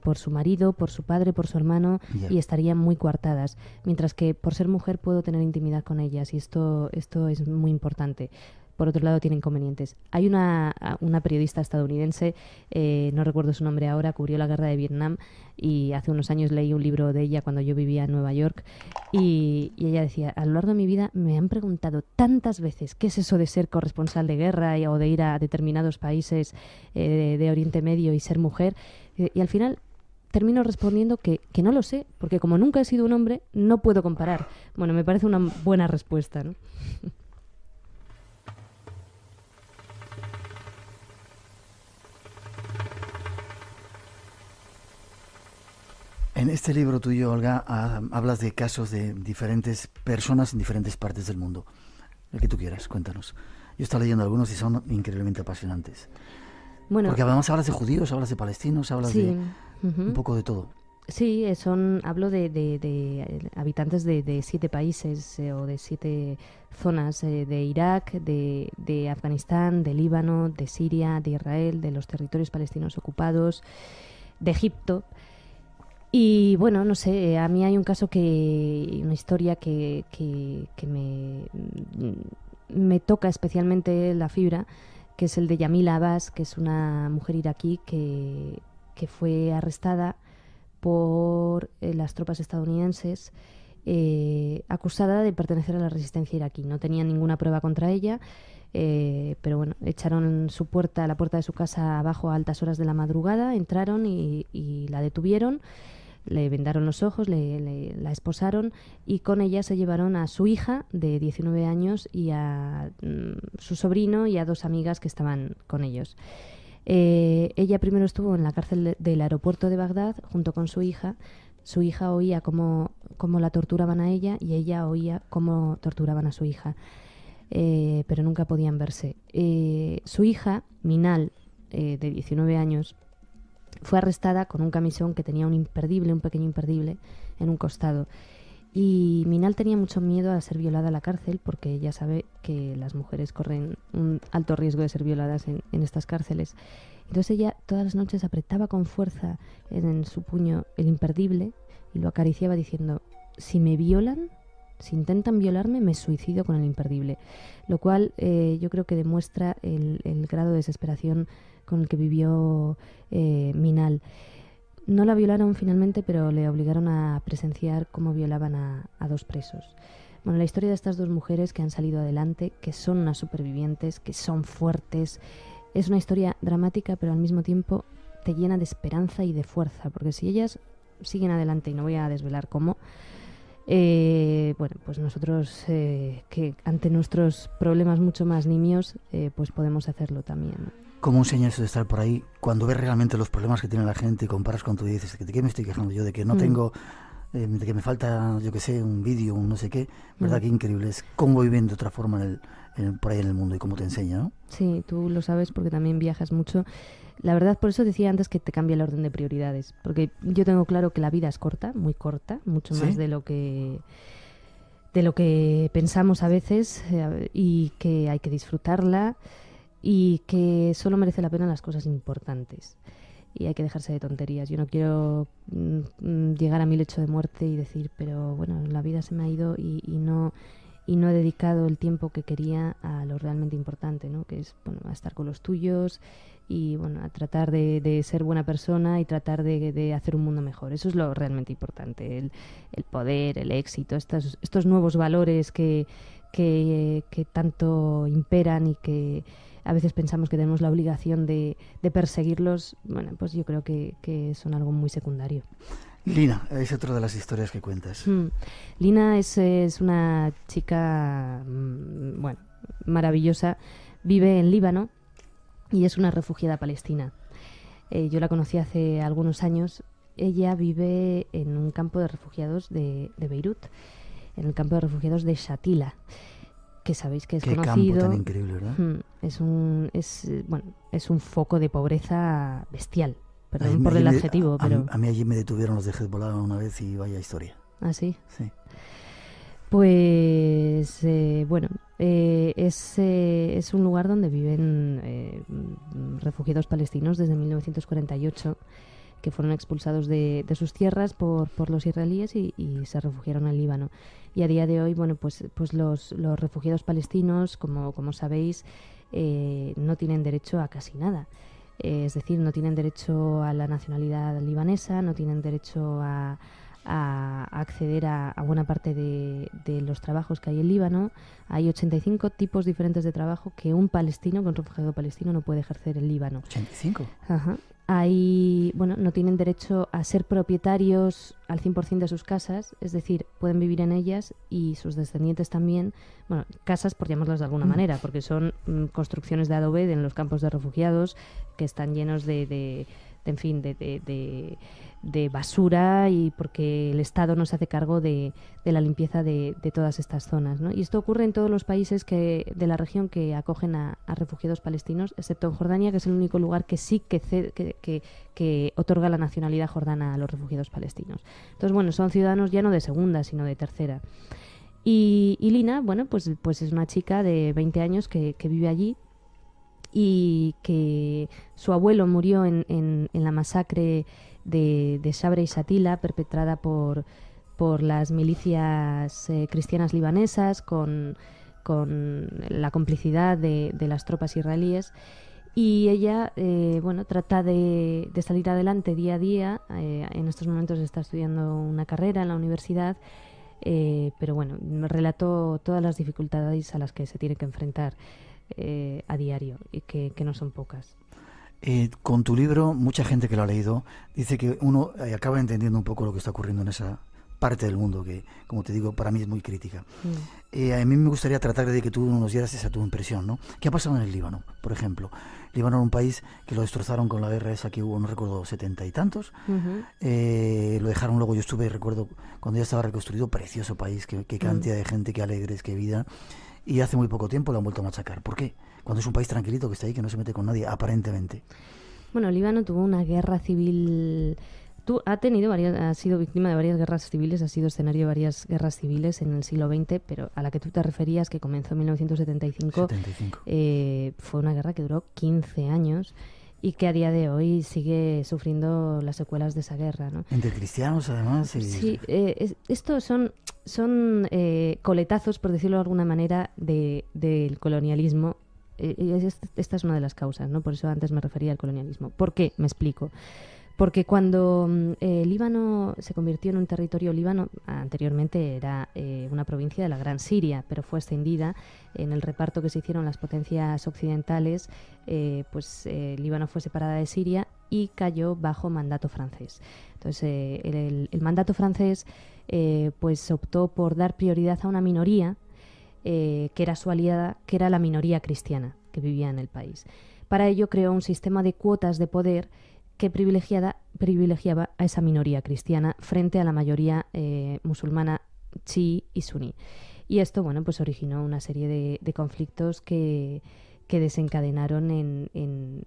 por su marido, por su padre, por su hermano, y estarían muy coartadas. Mientras que por ser mujer puedo tener intimidad con ellas, y esto es muy importante. Por otro lado, tiene inconvenientes. Hay una periodista estadounidense, no recuerdo su nombre ahora, cubrió la guerra de Vietnam, y hace unos años leí un libro de ella cuando yo vivía en Nueva York, y ella decía, a lo largo de mi vida me han preguntado tantas veces qué es eso de ser corresponsal de guerra o de ir a determinados países de Oriente Medio y ser mujer, y al final termino respondiendo que no lo sé, porque como nunca he sido un hombre, no puedo comparar. Bueno, me parece una buena respuesta, ¿no? En este libro tuyo, Olga, hablas de casos de diferentes personas en diferentes partes del mundo. El que tú quieras, cuéntanos. Yo he estado leyendo algunos y son increíblemente apasionantes. Bueno, porque además hablas de judíos, hablas de palestinos, hablas de un poco de todo. Sí, hablo de habitantes de 7 países o de 7 zonas, de Irak, de Afganistán, de Líbano, de Siria, de Israel, de los territorios palestinos ocupados, de Egipto. Y bueno, no sé, a mí hay un caso una historia que me toca especialmente la fibra, que es el de Yamila Abbas, que es una mujer iraquí que fue arrestada por las tropas estadounidenses, acusada de pertenecer a la resistencia iraquí. No tenían ninguna prueba contra ella, pero bueno, echaron la puerta de su casa abajo a altas horas de la madrugada, entraron y la detuvieron. Le vendaron los ojos, la esposaron, y con ella se llevaron a su hija de 19 años y a su sobrino y a 2 amigas que estaban con ellos. Ella primero estuvo en la cárcel del aeropuerto de Bagdad junto con su hija. Su hija oía cómo la torturaban a ella y ella oía cómo torturaban a su hija, pero nunca podían verse. Su hija, Minal, de 19 años, fue arrestada con un camisón que tenía un pequeño imperdible en un costado. Y Minal tenía mucho miedo a ser violada en la cárcel, porque ella sabe que las mujeres corren un alto riesgo de ser violadas en estas cárceles. Entonces ella todas las noches apretaba con fuerza en su puño el imperdible y lo acariciaba diciendo, si me violan, si intentan violarme, me suicido con el imperdible. Lo cual yo creo que demuestra el grado de desesperación con el que vivió Minal. No la violaron finalmente, pero le obligaron a presenciar cómo violaban a 2 presos. Bueno, la historia de estas 2 mujeres que han salido adelante, que son unas supervivientes, que son fuertes, es una historia dramática, pero al mismo tiempo te llena de esperanza y de fuerza, porque si ellas siguen adelante, y no voy a desvelar cómo, bueno, pues nosotros, que ante nuestros problemas mucho más nimios, pues podemos hacerlo también, ¿no? ¿Cómo enseña eso de estar por ahí cuando ves realmente los problemas que tiene la gente y comparas con tú y dices, ¿de qué me estoy quejando yo? De que no tengo, de que me falta, yo qué sé, un vídeo, un no sé qué. ¿Verdad? Qué increíble es cómo viven de otra forma por ahí en el mundo y cómo te enseña, ¿no? Sí, tú lo sabes porque también viajas mucho. La verdad, por eso decía antes que te cambia el orden de prioridades. Porque yo tengo claro que la vida es corta, muy corta, mucho más de lo que pensamos a veces, y que hay que disfrutarla, y que solo merece la pena las cosas importantes y hay que dejarse de tonterías. Yo no quiero llegar a mi lecho de muerte y decir, pero bueno, la vida se me ha ido y no he dedicado el tiempo que quería a lo realmente importante, ¿no? Que es, bueno, a estar con los tuyos y bueno, a tratar de ser buena persona y tratar de hacer un mundo mejor. Eso es lo realmente importante, el poder, el éxito, estos nuevos valores que tanto imperan y que a veces pensamos que tenemos la obligación de perseguirlos. Bueno, pues yo creo que son algo muy secundario. Lina, es otra de las historias que cuentas. Lina es una chica bueno, maravillosa, vive en Líbano y es una refugiada palestina. Yo la conocí hace algunos años. Ella vive en un campo de refugiados de Beirut, en el campo de refugiados de Shatila, que sabéis que es conocido. Qué campo tan increíble, ¿verdad? Es un foco de pobreza bestial. Perdón por el adjetivo, pero... A mí allí me detuvieron los de Hezbollah una vez y vaya historia. ¿Ah, sí? Sí. Pues bueno, es un lugar donde viven refugiados palestinos desde 1948 que fueron expulsados de sus tierras por los israelíes y se refugiaron en Líbano. Y a día de hoy, bueno, pues los refugiados palestinos, como sabéis, no tienen derecho a casi nada. Es decir, no tienen derecho a la nacionalidad libanesa, no tienen derecho a acceder a buena parte de los trabajos que hay en Líbano. Hay 85 tipos diferentes de trabajo que un refugiado palestino no puede ejercer en Líbano. ¿85? Ajá. No tienen derecho a ser propietarios al 100% de sus casas, es decir, pueden vivir en ellas y sus descendientes también, bueno, casas por llamarlas de alguna manera, porque son construcciones de adobe en los campos de refugiados que están llenos de basura, y porque el Estado no se hace cargo de la limpieza de todas estas zonas, ¿no? Y esto ocurre en todos los países de la región que acogen a refugiados palestinos, excepto en Jordania, que es el único lugar que sí que otorga la nacionalidad jordana a los refugiados palestinos. Entonces, bueno, son ciudadanos ya no de segunda, sino de tercera. Y Lina, bueno, pues es una chica de 20 años que vive allí, y que su abuelo murió en la masacre de Sabra y Shatila, perpetrada por las milicias cristianas libanesas con la complicidad de las tropas israelíes. Y ella, trata de salir adelante día a día. En estos momentos está estudiando una carrera en la universidad, pero bueno, me relató todas las dificultades a las que se tiene que enfrentar a diario, y que no son pocas. Con tu libro, mucha gente que lo ha leído dice que uno acaba entendiendo un poco lo que está ocurriendo en esa parte del mundo que, como te digo, para mí es muy crítica. A mí me gustaría tratar de que tú nos dieras esa tu impresión, ¿no? ¿Qué ha pasado en el Líbano, por ejemplo? Líbano era un país que lo destrozaron con la guerra esa que hubo, no recuerdo, 70 y tantos. Lo dejaron luego, yo estuve, recuerdo, cuando ya estaba reconstruido, precioso país, qué cantidad de gente, qué alegres, qué vida. Y hace muy poco tiempo lo han vuelto a machacar. ¿Por qué? Cuando es un país tranquilito que está ahí, que no se mete con nadie, aparentemente. Bueno, Líbano tuvo una guerra civil. Ha sido víctima de varias guerras civiles, ha sido escenario de varias guerras civiles en el siglo XX, pero a la que tú te referías, que comenzó en 1975, fue una guerra que duró 15 años y que a día de hoy sigue sufriendo las secuelas de esa guerra, ¿no? Entre cristianos, además. Sí, estos son coletazos, por decirlo de alguna manera, del colonialismo. Esta es una de las causas, ¿no? Por eso antes me refería al colonialismo. ¿Por qué? Me explico. Porque cuando Líbano se convirtió en un territorio, Líbano anteriormente era una provincia de la Gran Siria, pero fue extendida en el reparto que se hicieron las potencias occidentales, Líbano fue separada de Siria y cayó bajo mandato francés. Entonces el mandato francés optó por dar prioridad a una minoría que era su aliada, que era la minoría cristiana que vivía en el país. Para ello creó un sistema de cuotas de poder que privilegiaba a esa minoría cristiana frente a la mayoría musulmana, chií y suní. Y esto, originó una serie de conflictos que desencadenaron en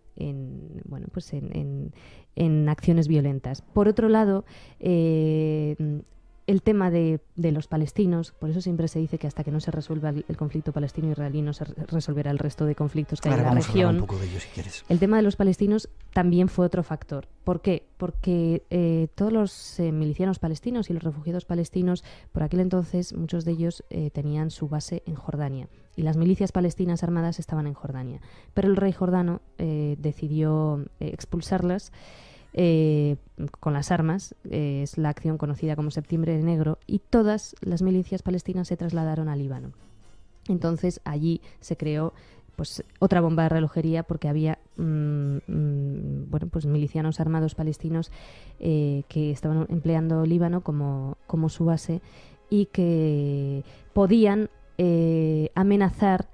acciones violentas. Por otro lado, el tema de los palestinos, por eso siempre se dice que hasta que no se resuelva el conflicto palestino-israelí no se resolverá el resto de conflictos que hay en la región. Un poco de ello, si quieres. El tema de los palestinos también fue otro factor. ¿Por qué? Porque todos los milicianos palestinos y los refugiados palestinos, por aquel entonces, muchos de ellos tenían su base en Jordania. Y las milicias palestinas armadas estaban en Jordania. Pero el rey jordano decidió expulsarlas con las armas, es la acción conocida como Septiembre Negro, y todas las milicias palestinas se trasladaron a Líbano. Entonces allí se creó otra bomba de relojería, porque había milicianos armados palestinos que estaban empleando Líbano como su base y que podían amenazar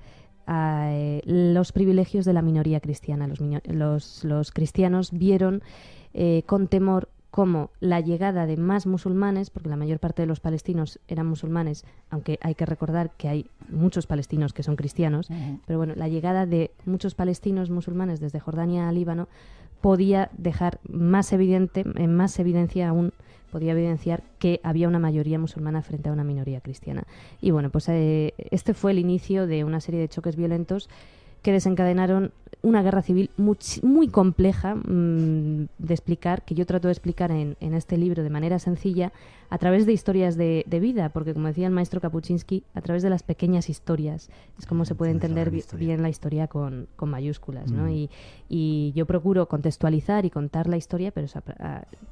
a los privilegios de la minoría cristiana. Los cristianos vieron con temor cómo la llegada de más musulmanes, porque la mayor parte de los palestinos eran musulmanes, aunque hay que recordar que hay muchos palestinos que son cristianos, pero la llegada de muchos palestinos musulmanes desde Jordania a Líbano podía dejar en más evidencia aún podía evidenciar que había una mayoría musulmana frente a una minoría cristiana. Y bueno, pues este fue el inicio de una serie de choques violentos que desencadenaron una guerra civil muy compleja de explicar, que yo trato de explicar en este libro de manera sencilla, a través de historias de vida, porque como decía el maestro Kapuczynski, a través de las pequeñas historias es como se puede entender bien la historia con mayúsculas, ¿no? Y yo procuro contextualizar y contar la historia, pero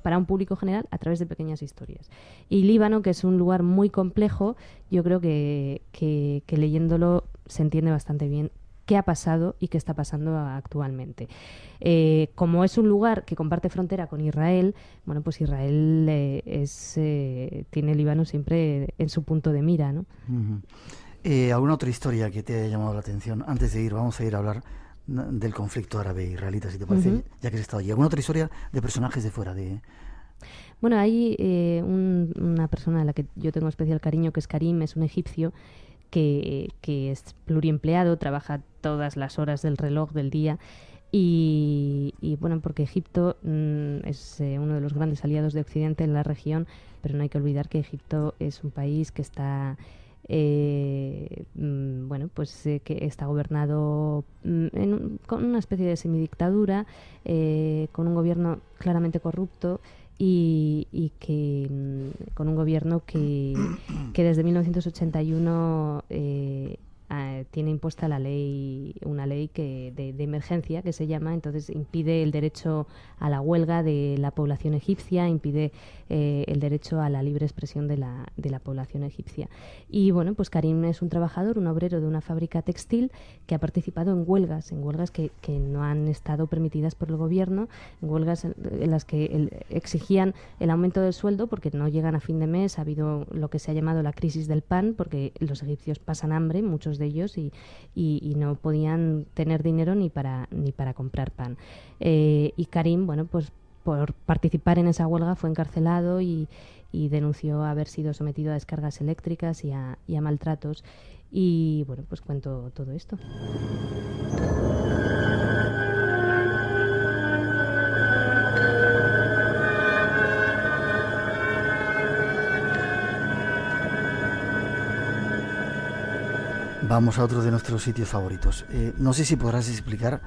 para un público general a través de pequeñas historias. Y Líbano, que es un lugar muy complejo, yo creo que leyéndolo se entiende bastante bien qué ha pasado y qué está pasando actualmente. Como es un lugar que comparte frontera con Israel, bueno, pues Israel tiene Líbano siempre en su punto de mira, ¿no? ¿Alguna otra historia que te haya llamado la atención? Antes de ir, vamos a ir a hablar del conflicto árabe-israelita, si te parece, ya que has estado allí. ¿Alguna otra historia de personajes de fuera? Bueno, hay una persona a la que yo tengo especial cariño, que es Karim, es un egipcio, que es pluriempleado, trabaja todas las horas del reloj del día y bueno, porque Egipto es uno de los grandes aliados de Occidente en la región, pero no hay que olvidar que Egipto es un país que está que está gobernado con una especie de semidictadura, con un gobierno claramente corrupto y que con un gobierno que desde 1981 tiene impuesta una ley de emergencia que se llama, entonces impide el derecho a la huelga de la población egipcia, impide el derecho a la libre expresión de la población egipcia. Y bueno, pues Karim es un trabajador, un obrero de una fábrica textil que ha participado en huelgas que no han estado permitidas por el gobierno, en huelgas en las que exigían el aumento del sueldo porque no llegan a fin de mes. Ha habido lo que se ha llamado la crisis del pan, porque los egipcios pasan hambre, muchos de ellos, y no podían tener dinero ni para comprar pan. Y Karim, bueno, pues por participar en esa huelga fue encarcelado y denunció haber sido sometido a descargas eléctricas y a maltratos. Y bueno, pues cuento todo esto. Vamos a otro de nuestros sitios favoritos. No sé si podrás explicar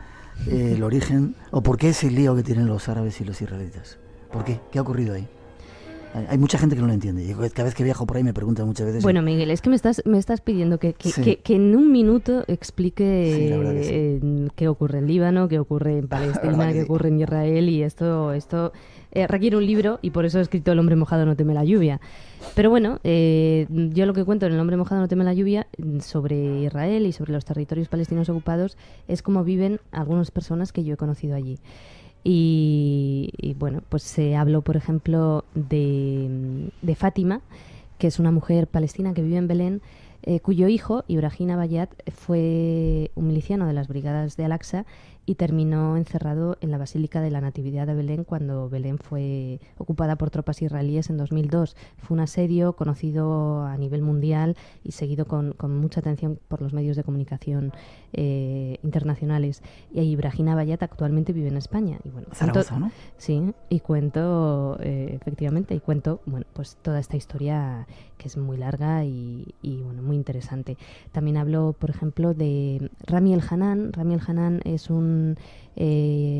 el origen o por qué ese lío que tienen los árabes y los israelitas. ¿Por qué? ¿Qué ha ocurrido ahí? Hay mucha gente que no lo entiende. Yo cada vez que viajo por ahí me preguntan muchas veces. Bueno, Miguel, es que me estás pidiendo que en un minuto explique qué ocurre en Líbano, qué ocurre en Palestina, qué ocurre en Israel, y esto requiere un libro, y por eso he escrito El hombre mojado no teme la lluvia. Pero bueno, yo lo que cuento en El hombre mojado no teme la lluvia sobre Israel y sobre los territorios palestinos ocupados es cómo viven algunas personas que yo he conocido allí. Y bueno, pues se habló, por ejemplo, de Fátima, que es una mujer palestina que vive en Belén, cuyo hijo, Ibrahim Abayat, fue un miliciano de las brigadas de Al-Aqsa y terminó encerrado en la Basílica de la Natividad de Belén cuando Belén fue ocupada por tropas israelíes en 2002. Fue un asedio conocido a nivel mundial y seguido con mucha atención por los medios de comunicación internacionales. Y Ibrahim Abayat actualmente vive en España. Y bueno, Zaragoza, ¿no? Sí, y cuento, efectivamente, bueno, pues toda esta historia que es muy larga y bueno, muy interesante. También hablo, por ejemplo, de Rami el-Hanan. Rami el-Hanan es un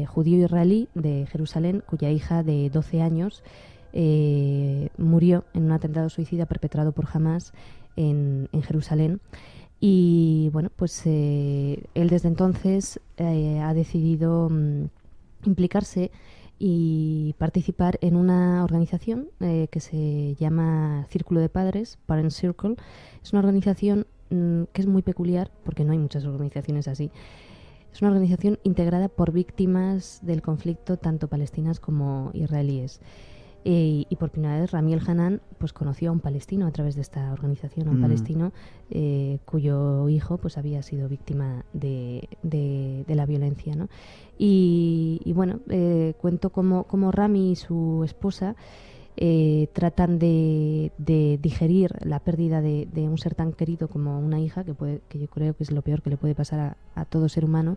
judío israelí de Jerusalén cuya hija de 12 años murió en un atentado suicida perpetrado por Hamas en Jerusalén. Y bueno, pues él desde entonces ha decidido implicarse y participar en una organización que se llama Círculo de Padres, Parent Circle. Es una organización que es muy peculiar porque no hay muchas organizaciones así. Es una organización integrada por víctimas del conflicto, tanto palestinas como israelíes. Y por primera vez Rami el-Hanan pues conoció a un palestino a través de esta organización, a un palestino cuyo hijo pues había sido víctima de la violencia, ¿no? Y bueno, cuento cómo Rami y su esposa tratan de digerir la pérdida de un ser tan querido como una hija, que yo creo que es lo peor que le puede pasar a todo ser humano,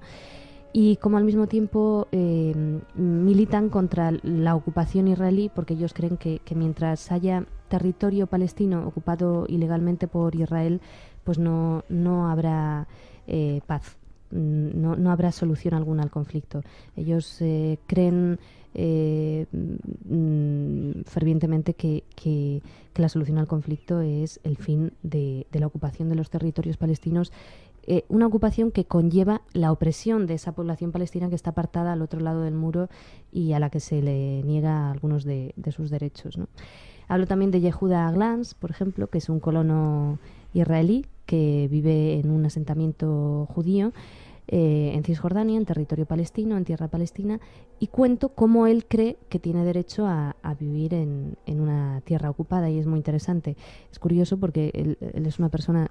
y como al mismo tiempo militan contra la ocupación israelí, porque ellos creen que mientras haya territorio palestino ocupado ilegalmente por Israel, pues no habrá paz, no habrá solución alguna al conflicto. Ellos creen fervientemente que la solución al conflicto es el fin de la ocupación de los territorios palestinos, una ocupación que conlleva la opresión de esa población palestina que está apartada al otro lado del muro y a la que se le niega algunos de sus derechos, ¿no? Hablo también de Yehuda Glantz, por ejemplo, que es un colono israelí que vive en un asentamiento judío en Cisjordania, en territorio palestino, en tierra palestina, y cuento cómo él cree que tiene derecho a vivir en una tierra ocupada, y es muy interesante. Es curioso porque él es una persona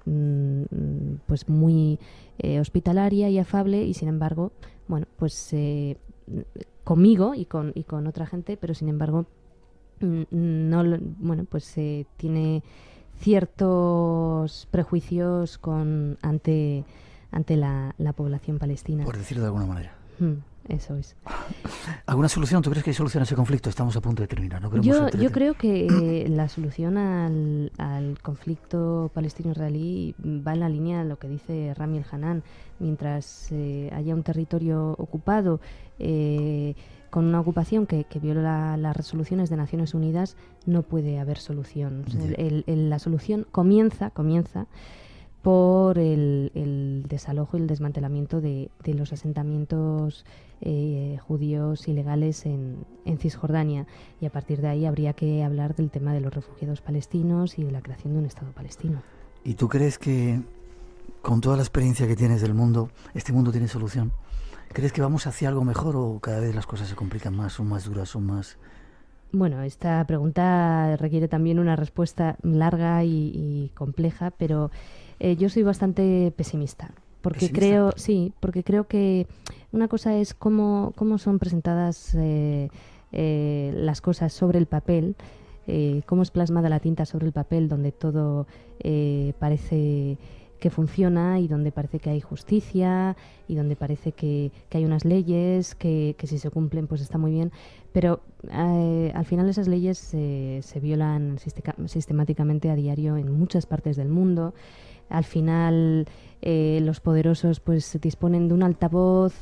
pues muy hospitalaria y afable, y sin embargo, bueno, pues conmigo y con otra gente, pero sin embargo tiene ciertos prejuicios ante la población palestina. Por decirlo de alguna manera. Eso es. ¿Alguna solución? ¿Tú crees que hay solución a ese conflicto? Estamos a punto de terminar. Yo creo que la solución al conflicto palestino-israelí va en la línea de lo que dice Rami El-Hanan. Mientras haya un territorio ocupado con una ocupación que viola las resoluciones de Naciones Unidas, no puede haber solución. O sea, la solución comienza por el desalojo y el desmantelamiento de los asentamientos judíos ilegales en Cisjordania, y a partir de ahí habría que hablar del tema de los refugiados palestinos y de la creación de un Estado palestino. ¿Y tú crees que con toda la experiencia que tienes del mundo, este mundo tiene solución? ¿Crees que vamos hacia algo mejor o cada vez las cosas se complican más, son más duras, son más...? Bueno, esta pregunta requiere también una respuesta larga y compleja, pero yo soy bastante pesimista. Porque creo que una cosa es cómo son presentadas las cosas sobre el papel, cómo es plasmada la tinta sobre el papel, donde todo parece que funciona y donde parece que hay justicia y donde parece que hay unas leyes que si se cumplen pues está muy bien, pero al final esas leyes se violan sistemáticamente a diario en muchas partes del mundo. Al final los poderosos pues disponen de un altavoz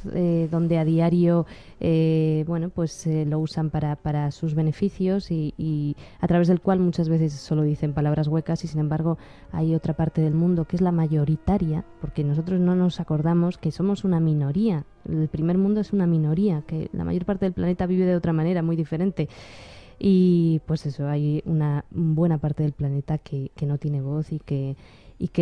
donde a diario lo usan para sus beneficios y a través del cual muchas veces solo dicen palabras huecas, y sin embargo hay otra parte del mundo que es la mayoritaria, porque nosotros no nos acordamos que somos una minoría. El primer mundo es una minoría, que la mayor parte del planeta vive de otra manera, muy diferente. Y pues eso, hay una buena parte del planeta que no tiene voz y que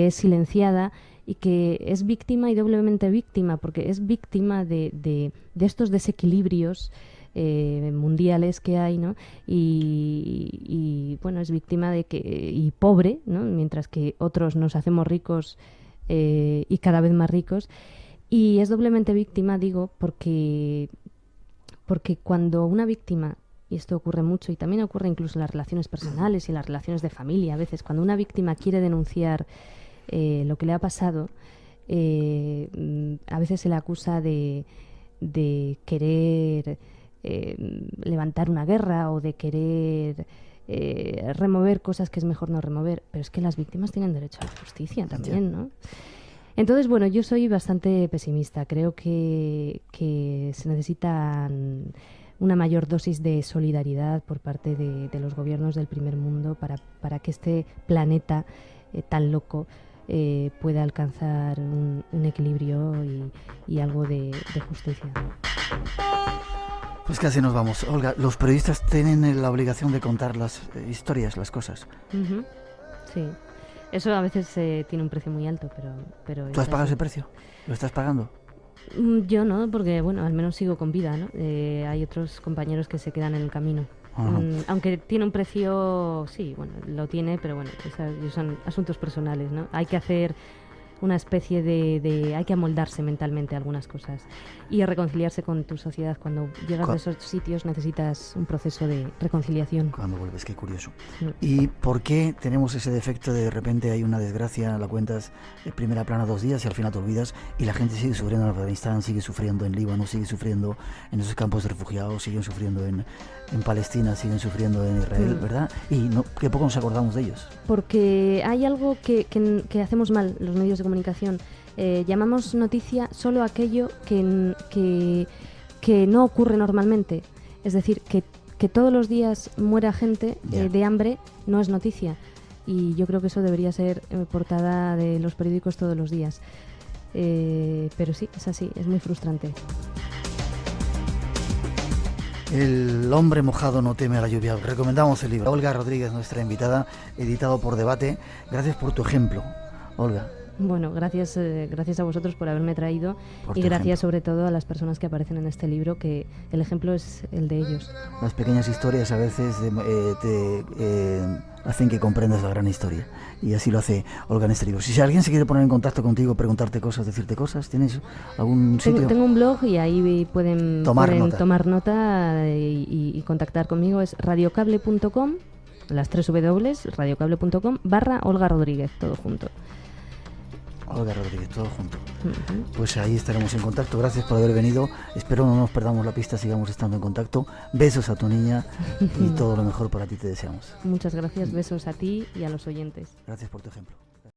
es silenciada y que es víctima y doblemente víctima, porque es víctima de estos desequilibrios mundiales que hay, ¿no? Y bueno, es víctima y pobre, ¿no? Mientras que otros nos hacemos ricos y cada vez más ricos. Y es doblemente víctima, digo, porque cuando una víctima, y esto ocurre mucho y también ocurre incluso en las relaciones personales y en las relaciones de familia, a veces cuando una víctima quiere denunciar lo que le ha pasado, a veces se le acusa de querer levantar una guerra o de querer remover cosas que es mejor no remover, pero es que las víctimas tienen derecho a la justicia también, ¿no? Entonces, bueno, yo soy bastante pesimista. Creo que se necesita una mayor dosis de solidaridad por parte de los gobiernos del primer mundo para que este planeta tan loco pueda alcanzar un equilibrio y algo de justicia. Pues casi nos vamos. Olga, los periodistas tienen la obligación de contar las historias, las cosas. Uh-huh. Sí. Eso a veces tiene un precio muy alto, pero ¿Tú has pagado ese precio? ¿Lo estás pagando? Yo no, porque bueno, al menos sigo con vida, ¿no? Hay otros compañeros que se quedan en el camino. Aunque tiene un precio, sí, bueno, lo tiene, pero bueno, son asuntos personales, ¿no? Hay que hacer una especie de hay que amoldarse mentalmente a algunas cosas y a reconciliarse con tu sociedad. Cuando llegas a esos sitios necesitas un proceso de reconciliación. Cuando vuelves, qué curioso. ¿Y por qué tenemos ese defecto de repente hay una desgracia, la cuentas en primera plana 2 días y al final te olvidas y la gente sigue sufriendo en Afganistán, sigue sufriendo en Líbano, sigue sufriendo en esos campos de refugiados, siguen sufriendo en Palestina, siguen sufriendo en Israel, ¿verdad? Y que poco nos acordamos de ellos. Porque hay algo que hacemos mal los medios de comunicación. Llamamos noticia solo aquello que no ocurre normalmente. Es decir, que todos los días muera gente de hambre no es noticia. Y yo creo que eso debería ser portada de los periódicos todos los días. Pero sí, es así, es muy frustrante. El hombre mojado no teme a la lluvia. Recomendamos el libro. Olga Rodríguez, nuestra invitada, editado por Debate. Gracias por tu ejemplo, Olga. Bueno, gracias a vosotros por haberme traído y gracias sobre todo a las personas que aparecen en este libro, que el ejemplo es el de ellos. Las pequeñas historias a veces te hacen que comprendas la gran historia y así lo hace Olga en este libro. Si alguien se quiere poner en contacto contigo, preguntarte cosas, decirte cosas, ¿tienes algún sitio? Tengo un blog y ahí pueden tomar nota y contactar conmigo. Es radiocable.com, las 3 W, radiocable.com/Olga Rodríguez, todo junto. Olga Rodríguez, todo junto. Pues ahí estaremos en contacto. Gracias por haber venido. Espero no nos perdamos la pista, sigamos estando en contacto. Besos a tu niña y todo lo mejor para ti te deseamos. Muchas gracias, besos a ti y a los oyentes. Gracias por tu ejemplo.